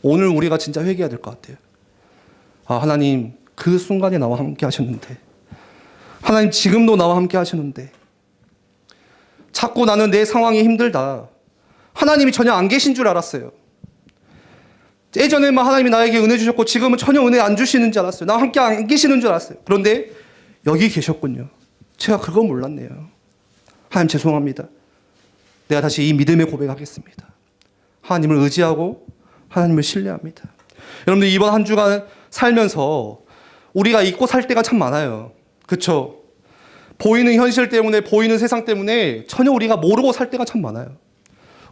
오늘 우리가 진짜 회개해야 될 것 같아요. 아, 하나님, 그 순간에 나와 함께 하셨는데, 하나님 지금도 나와 함께 하시는데, 자꾸 나는 내 상황이 힘들다. 하나님이 전혀 안 계신 줄 알았어요. 예전에만 하나님이 나에게 은혜 주셨고 지금은 전혀 은혜 안 주시는 줄 알았어요. 나와 함께 안 계시는 줄 알았어요. 그런데 여기 계셨군요. 제가 그거 몰랐네요. 하나님 죄송합니다. 내가 다시 이 믿음의 고백하겠습니다. 하나님을 의지하고 하나님을 신뢰합니다. 여러분들, 이번 한 주간 살면서 우리가 잊고 살 때가 참 많아요. 그렇죠? 보이는 현실 때문에, 보이는 세상 때문에 전혀 우리가 모르고 살 때가 참 많아요.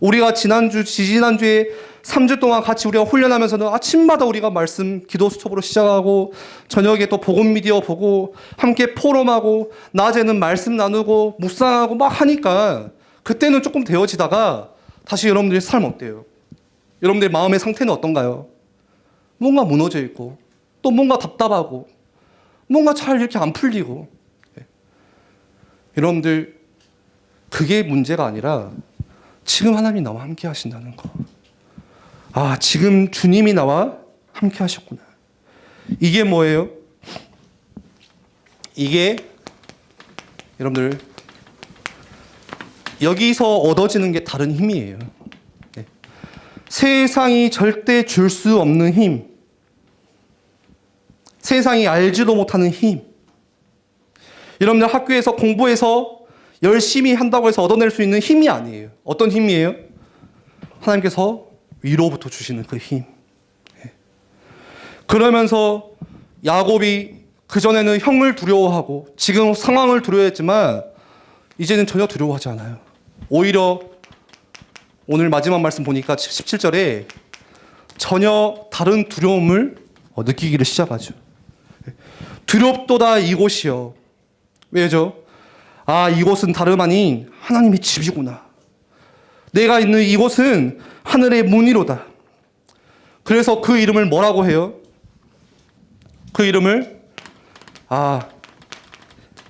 우리가 지난주, 지지난주에 3주 동안 같이 우리가 훈련하면서는 아침마다 우리가 말씀, 기도 수첩으로 시작하고 저녁에 또 복음 미디어 보고 함께 포럼하고 낮에는 말씀 나누고 묵상하고 막 하니까 그때는 조금 데워지다가 다시 여러분들의 삶 어때요? 여러분들의 마음의 상태는 어떤가요? 뭔가 무너져 있고 또 뭔가 답답하고 뭔가 잘 이렇게 안 풀리고. 여러분들, 그게 문제가 아니라 지금 하나님이 나와 함께 하신다는 거. 아, 지금 주님이 나와 함께 하셨구나. 이게 뭐예요? 이게 여러분들, 여기서 얻어지는 게 다른 힘이에요. 네. 세상이 절대 줄 수 없는 힘. 세상이 알지도 못하는 힘. 여러분들, 학교에서 공부해서 열심히 한다고 해서 얻어낼 수 있는 힘이 아니에요. 어떤 힘이에요? 하나님께서 위로부터 주시는 그 힘. 그러면서 야곱이 그전에는 형을 두려워하고 지금 상황을 두려워했지만 이제는 전혀 두려워하지 않아요. 오히려 오늘 마지막 말씀 보니까 17절에 전혀 다른 두려움을 느끼기를 시작하죠. 두렵도다 이곳이여. 왜죠? 아, 이곳은 다름 아닌 하나님의 집이구나. 내가 있는 이곳은 하늘의 문이로다. 그래서 그 이름을 뭐라고 해요? 그 이름을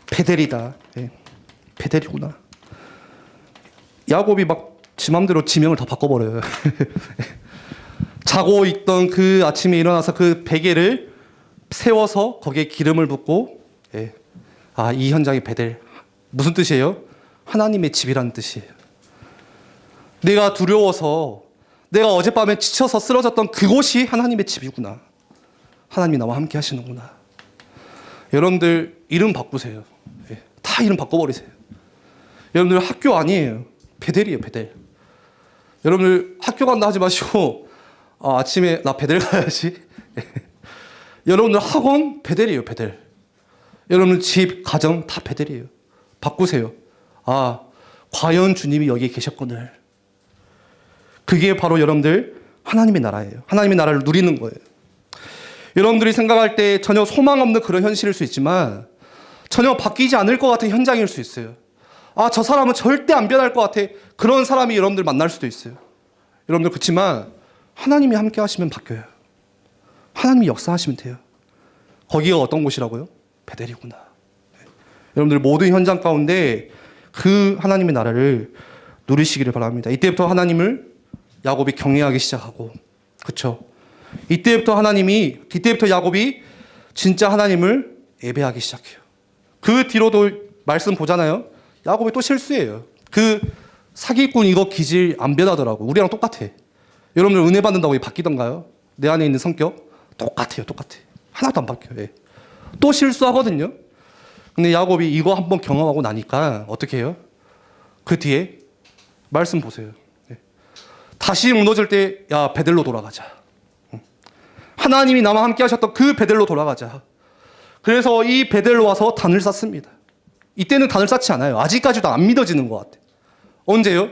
베델이다. 네, 베델이구나. 야곱이 막 지 맘대로 지명을 다 바꿔버려요. 자고 있던 그 아침에 일어나서 그 베개를 세워서 거기에 기름을 붓고, 예. 아, 이 현장이 베델. 무슨 뜻이에요? 하나님의 집이라는 뜻이에요. 내가 두려워서, 내가 어젯밤에 지쳐서 쓰러졌던 그곳이 하나님의 집이구나. 하나님이 나와 함께 하시는구나. 여러분들, 이름 바꾸세요. 예. 다 이름 바꿔버리세요. 여러분들, 학교 아니에요. 베델이에요, 베델. 여러분들 학교 간다 하지 마시고 아침에 나 베델 가야지. 여러분들 학원 베델이에요, 베델. 여러분들 집, 가정 다 베델이에요. 바꾸세요. 과연 주님이 여기에 계셨거늘. 그게 바로 여러분들 하나님의 나라예요. 하나님의 나라를 누리는 거예요. 여러분들이 생각할 때 전혀 소망 없는 그런 현실일 수 있지만 전혀 바뀌지 않을 것 같은 현장일 수 있어요. 저 사람은 절대 안 변할 것 같아. 그런 사람이 여러분들 만날 수도 있어요. 여러분들 그렇지만 하나님이 함께 하시면 바뀌어요. 하나님이 역사하시면 돼요. 거기가 어떤 곳이라고요? 베델이구나. 여러분들 모든 현장 가운데 그 하나님의 나라를 누리시기를 바랍니다. 이때부터 하나님을 야곱이 경외하기 시작하고, 그렇죠? 이때부터 야곱이 진짜 하나님을 예배하기 시작해요. 그 뒤로도 말씀 보잖아요. 야곱이 또 실수해요. 그 사기꾼 이거 기질 안 변하더라고. 우리랑 똑같아. 여러분들 은혜 받는다고 바뀌던가요? 내 안에 있는 성격 똑같아요. 하나도 안 바뀌어요. 예. 또 실수하거든요. 근데 야곱이 이거 한번 경험하고 나니까 어떻게 해요? 그 뒤에 말씀 보세요. 예. 다시 무너질 때 베델로 돌아가자. 하나님이 나와 함께 하셨던 그 베델로 돌아가자. 그래서 이 베델로 와서 단을 쌓습니다. 이때는 단을 쌓지 않아요. 아직까지도 안 믿어지는 것 같아요. 언제요?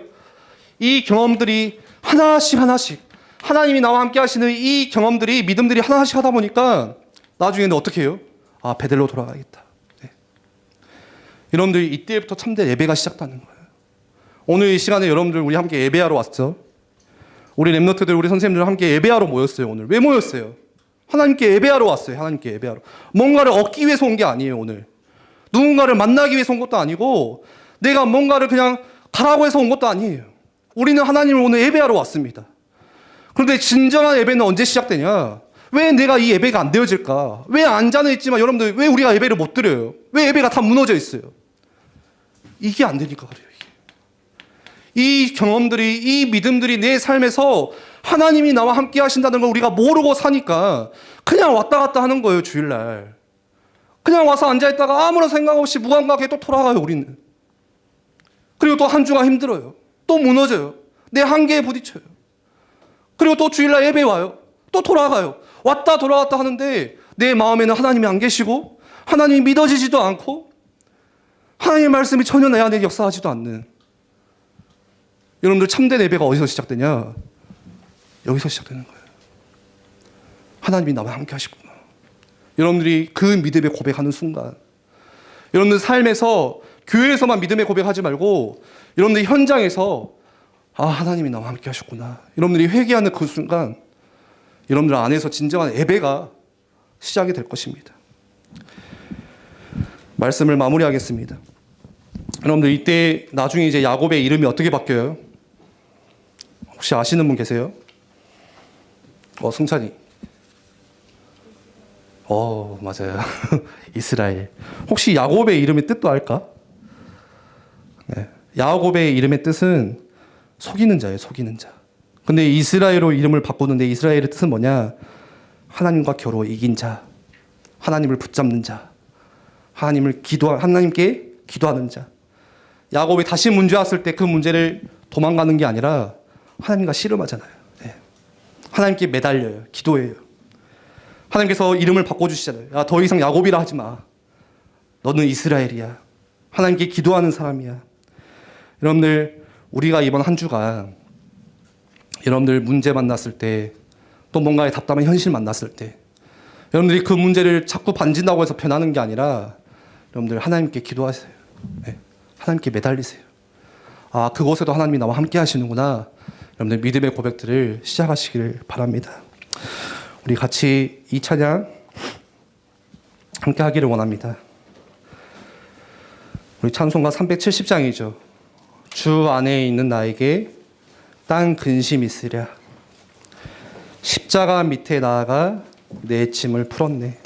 이 경험들이 하나씩 하나님이 나와 함께 하시는 이 경험들이, 믿음들이 하나씩 하다 보니까 나중에는 어떻게 해요? 베델로 돌아가야겠다. 네. 여러분들 이때부터 참된 예배가 시작되는 거예요. 오늘 이 시간에 여러분들 우리 함께 예배하러 왔죠. 우리 랩너트들, 우리 선생님들 함께 예배하러 모였어요. 오늘 왜 모였어요? 하나님께 예배하러 왔어요. 하나님께 예배하러. 뭔가를 얻기 위해서 온 게 아니에요. 오늘 누군가를 만나기 위해서 온 것도 아니고 내가 뭔가를 그냥 가라고 해서 온 것도 아니에요. 우리는 하나님을 오늘 예배하러 왔습니다. 그런데 진정한 예배는 언제 시작되냐? 왜 내가 이 예배가 안 되어질까? 왜 앉아는 있지만 여러분들 왜 우리가 예배를 못 드려요? 왜 예배가 다 무너져 있어요? 이게 안 되니까 그래요. 이 경험들이, 이 믿음들이 내 삶에서 하나님이 나와 함께 하신다는 걸 우리가 모르고 사니까 그냥 왔다 갔다 하는 거예요. 주일날 그냥 와서 앉아있다가 아무런 생각 없이 무감각하게 또 돌아가요. 우리는. 그리고 또 한 주가 힘들어요. 또 무너져요. 내 한계에 부딪혀요. 그리고 또 주일날 예배 와요. 또 돌아가요. 왔다 돌아갔다 하는데 내 마음에는 하나님이 안 계시고 하나님이 믿어지지도 않고 하나님의 말씀이 전혀 내 안에 역사하지도 않는. 여러분들 참된 예배가 어디서 시작되냐? 여기서 시작되는 거예요. 하나님이 나와 함께 하시구나. 여러분들이 그 믿음의 고백하는 순간, 여러분들 삶에서 교회에서만 믿음의 고백하지 말고 여러분들 현장에서 하나님이 나와 함께 하셨구나. 여러분들이 회개하는 그 순간 여러분들 안에서 진정한 예배가 시작이 될 것입니다. 말씀을 마무리하겠습니다. 여러분들 이때 나중에 이제 야곱의 이름이 어떻게 바뀌어요? 혹시 아시는 분 계세요? 승찬이. 맞아요. 이스라엘. 혹시 야곱의 이름의 뜻도 알까? 네. 야곱의 이름의 뜻은 속이는 자예요. 속이는 자. 근데 이스라엘로 이름을 바꾸는데 이스라엘의 뜻은 뭐냐? 하나님과 겨루 이긴 자. 하나님을 붙잡는 자. 하나님께 기도하는 자. 야곱이 다시 문제 왔을 때 그 문제를 도망가는 게 아니라 하나님과 씨름하잖아요. 네. 하나님께 매달려요. 기도해요. 하나님께서 이름을 바꿔주시잖아요. 더 이상 야곱이라 하지 마. 너는 이스라엘이야. 하나님께 기도하는 사람이야. 여러분들 우리가 이번 한 주간 여러분들 문제 만났을 때 또 뭔가의 답답한 현실 만났을 때 여러분들이 그 문제를 자꾸 반진다고 해서 변하는 게 아니라 여러분들 하나님께 기도하세요. 네. 하나님께 매달리세요. 그곳에도 하나님이 나와 함께 하시는구나. 여러분들 믿음의 고백들을 시작하시기를 바랍니다. 우리 같이 이 찬양 함께 하기를 원합니다. 우리 찬송가 370장이죠. 주 안에 있는 나에게 땅 근심 있으랴. 십자가 밑에 나아가 내 짐을 풀었네.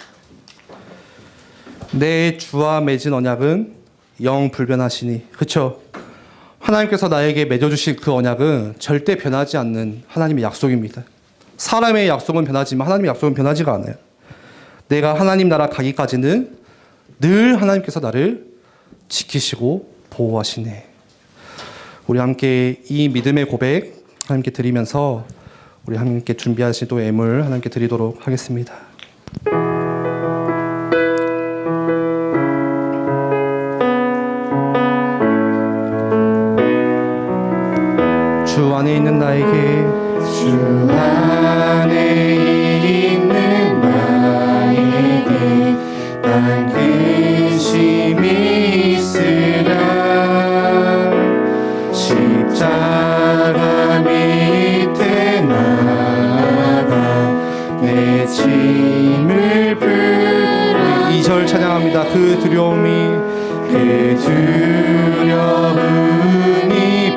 내 주와 맺은 언약은 영 불변하시니. 그렇죠? 하나님께서 나에게 맺어주신 그 언약은 절대 변하지 않는 하나님의 약속입니다. 사람의 약속은 변하지만 하나님의 약속은 변하지가 않아요. 내가 하나님 나라 가기까지는 늘 하나님께서 나를 지키시고 보호하시네. 우리 함께 이 믿음의 고백 하나님께 드리면서 우리 함께 준비하신 또 예물 하나님께 드리도록 하겠습니다. 주 안에 있는 나에게 주 안에 있는 나에게 난 근심이 있으랴 십자가 밑에 나가 내 짐을 풀어 2절 찬양합니다. 그 두려움이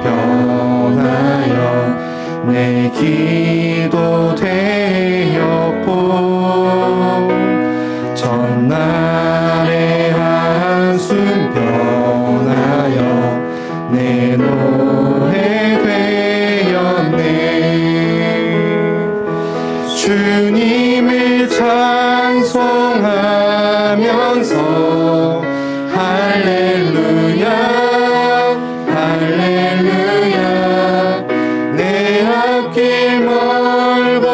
변하여 내 기도 되었고 전날의 한숨 변하여 내 노래 되었네. 주님을 찬송하면서 할렐루야 할렐루야 내 앞길 멀고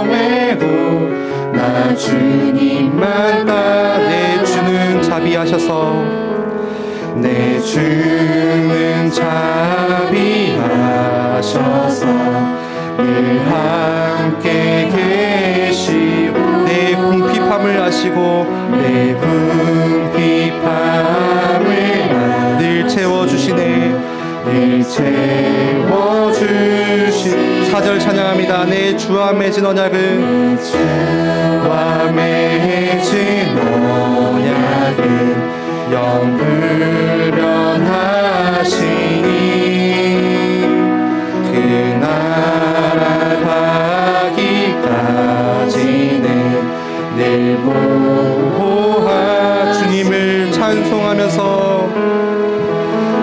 험해도 나 주님만 따라 내 주는 자비하셔서 내 주는 자비하셔서 늘 함께 계시고 내 궁핍함을 아시고 내 궁핍함을 늘 채워주시네. 늘 채워주시 4절 찬양합니다. 내 주와 맺은 언약은 주와 맺은 언약은 영불변하시니 그 나라 가기까지는 늘 보호하 주님을 찬송하면서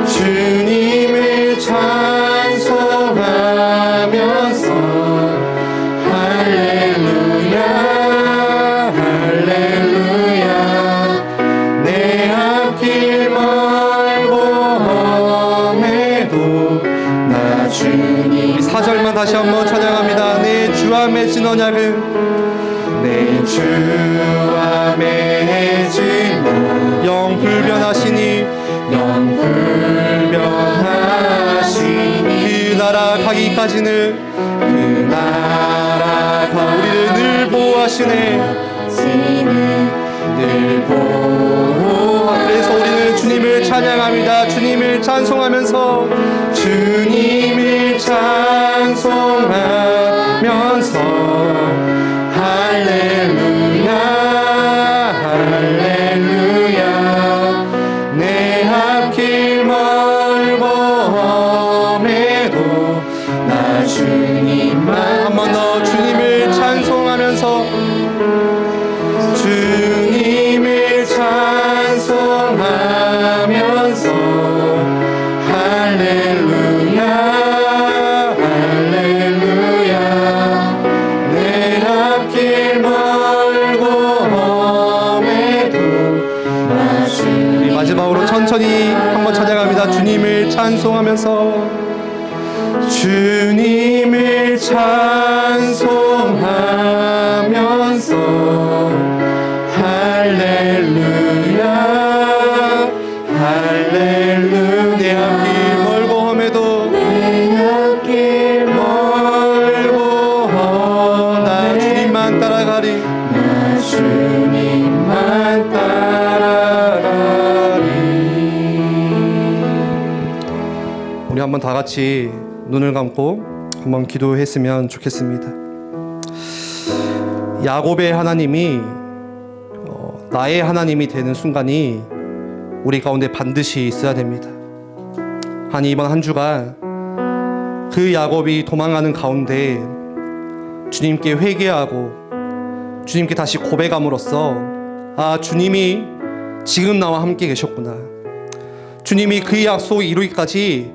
주님을 찬송하면서 할렐루야 할렐루야 내 앞길 멀고 험해도 나 주님 4절만 다시 한번 찬양합니다. 내 주와 맺은 언약은 내 주와 맺은 영불변하시니 영불변하시니 그 나라 가기까지는 그 나라가 우리를 늘 보호하시네. 늘 보호하 그래서 우리는 주님을 찬양합니다. 주님을 찬송하면서 주님을 찬송하면서 할렐루야 할렐루야 내 앞길 멀고 험해도 나 주님만 한 번 더 주님을 찬송하면서 주님을 찬송하면서 할렐루야 할렐루야 내 앞길 멀고 험해도 나 주님 마지막으로 천천히 한번 찬양합니다. 주님을 찬송하면서 주님을 찬송하면서 할렐루야 할렐루야 내 앞길 멀고 험해도 내 앞길 멀고 나 주님만 따라가리. 나 주님만 따라가리. 우리 한번 다 같이 눈을 감고 한번 기도했으면 좋겠습니다. 야곱의 하나님이 나의 하나님이 되는 순간이 우리 가운데 반드시 있어야 됩니다. 아니 이번 한 주간 그 야곱이 도망가는 가운데 주님께 회개하고 주님께 다시 고백함으로써 아 주님이 지금 나와 함께 계셨구나. 주님이 그 약속 이루기까지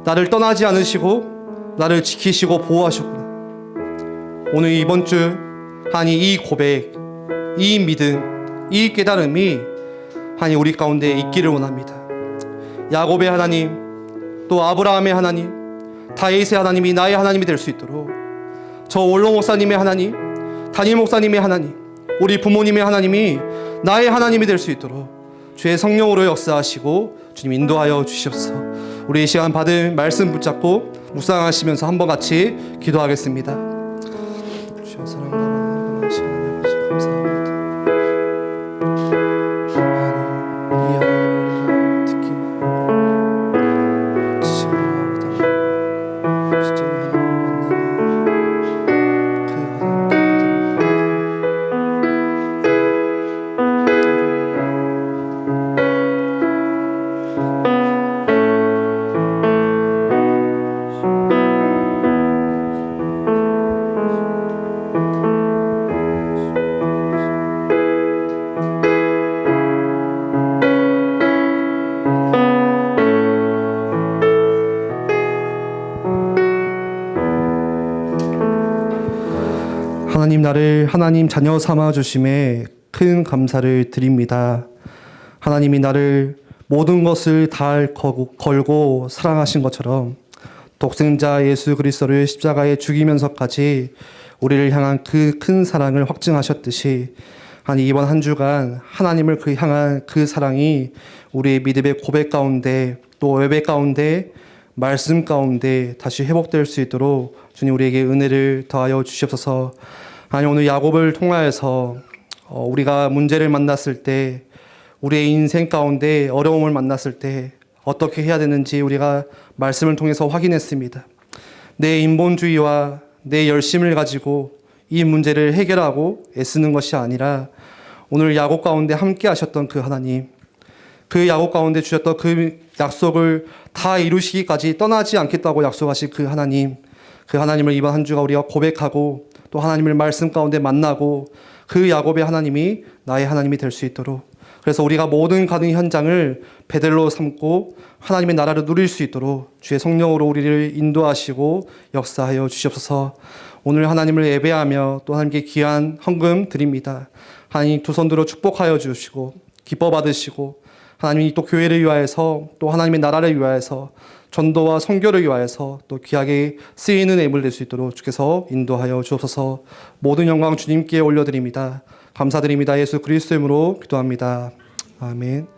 나를 떠나지 않으시고 나를 지키시고 보호하셨구나. 오늘 이번 주 아니 이 고백, 이 믿음, 이 깨달음이 아니 우리 가운데 있기를 원합니다. 야곱의 하나님, 또 아브라함의 하나님, 다윗의 하나님이 나의 하나님이 될 수 있도록 저 원로 목사님의 하나님, 담임 목사님의 하나님, 우리 부모님의 하나님이 나의 하나님이 될 수 있도록 주의 성령으로 역사하시고 주님 인도하여 주시옵소서. 우리 이 시간 받은 말씀 붙잡고 묵상하시면서 한번 같이 기도하겠습니다. 주여 사랑하는 하나님 아버지 감사합니다. 하나님 이 하나님을 듣기만 지시합니다. 진짜 이 하나님을 만나는 그 하나님 나를 하나님 자녀 삼아 주심에 큰 감사를 드립니다. 하나님이 나를 모든 것을 다 걸고 사랑하신 것처럼 독생자 예수 그리스도를 십자가에 죽이면서까지 우리를 향한 그 큰 사랑을 확증하셨듯이 아니 이번 한 주간 하나님을 향한 그 사랑이 우리의 믿음의 고백 가운데 또 예배 가운데 말씀 가운데 다시 회복될 수 있도록 주님 우리에게 은혜를 더하여 주시옵소서. 아니 오늘 야곱을 통하여서 우리가 문제를 만났을 때 우리의 인생 가운데 어려움을 만났을 때 어떻게 해야 되는지 우리가 말씀을 통해서 확인했습니다. 내 인본주의와 내 열심을 가지고 이 문제를 해결하고 애쓰는 것이 아니라 오늘 야곱 가운데 함께 하셨던 그 하나님, 그 야곱 가운데 주셨던 그 약속을 다 이루시기까지 떠나지 않겠다고 약속하신 그 하나님, 그 하나님을 이번 한 주가 우리가 고백하고 또 하나님을 말씀 가운데 만나고 그 야곱의 하나님이 나의 하나님이 될 수 있도록, 그래서 우리가 모든 가는 현장을 베델로 삼고 하나님의 나라를 누릴 수 있도록 주의 성령으로 우리를 인도하시고 역사하여 주시옵소서. 오늘 하나님을 예배하며 또 하나님께 귀한 헌금 드립니다. 하나님 두 손 들어 축복하여 주시고 기뻐 받으시고 하나님이 또 교회를 위하여서 또 하나님의 나라를 위하여서 전도와 선교를 위하여서 또 귀하게 쓰이는 예물 될 수 있도록 주께서 인도하여 주옵소서. 모든 영광 주님께 올려드립니다. 감사드립니다. 예수 그리스도 이름으로 기도합니다. 아멘.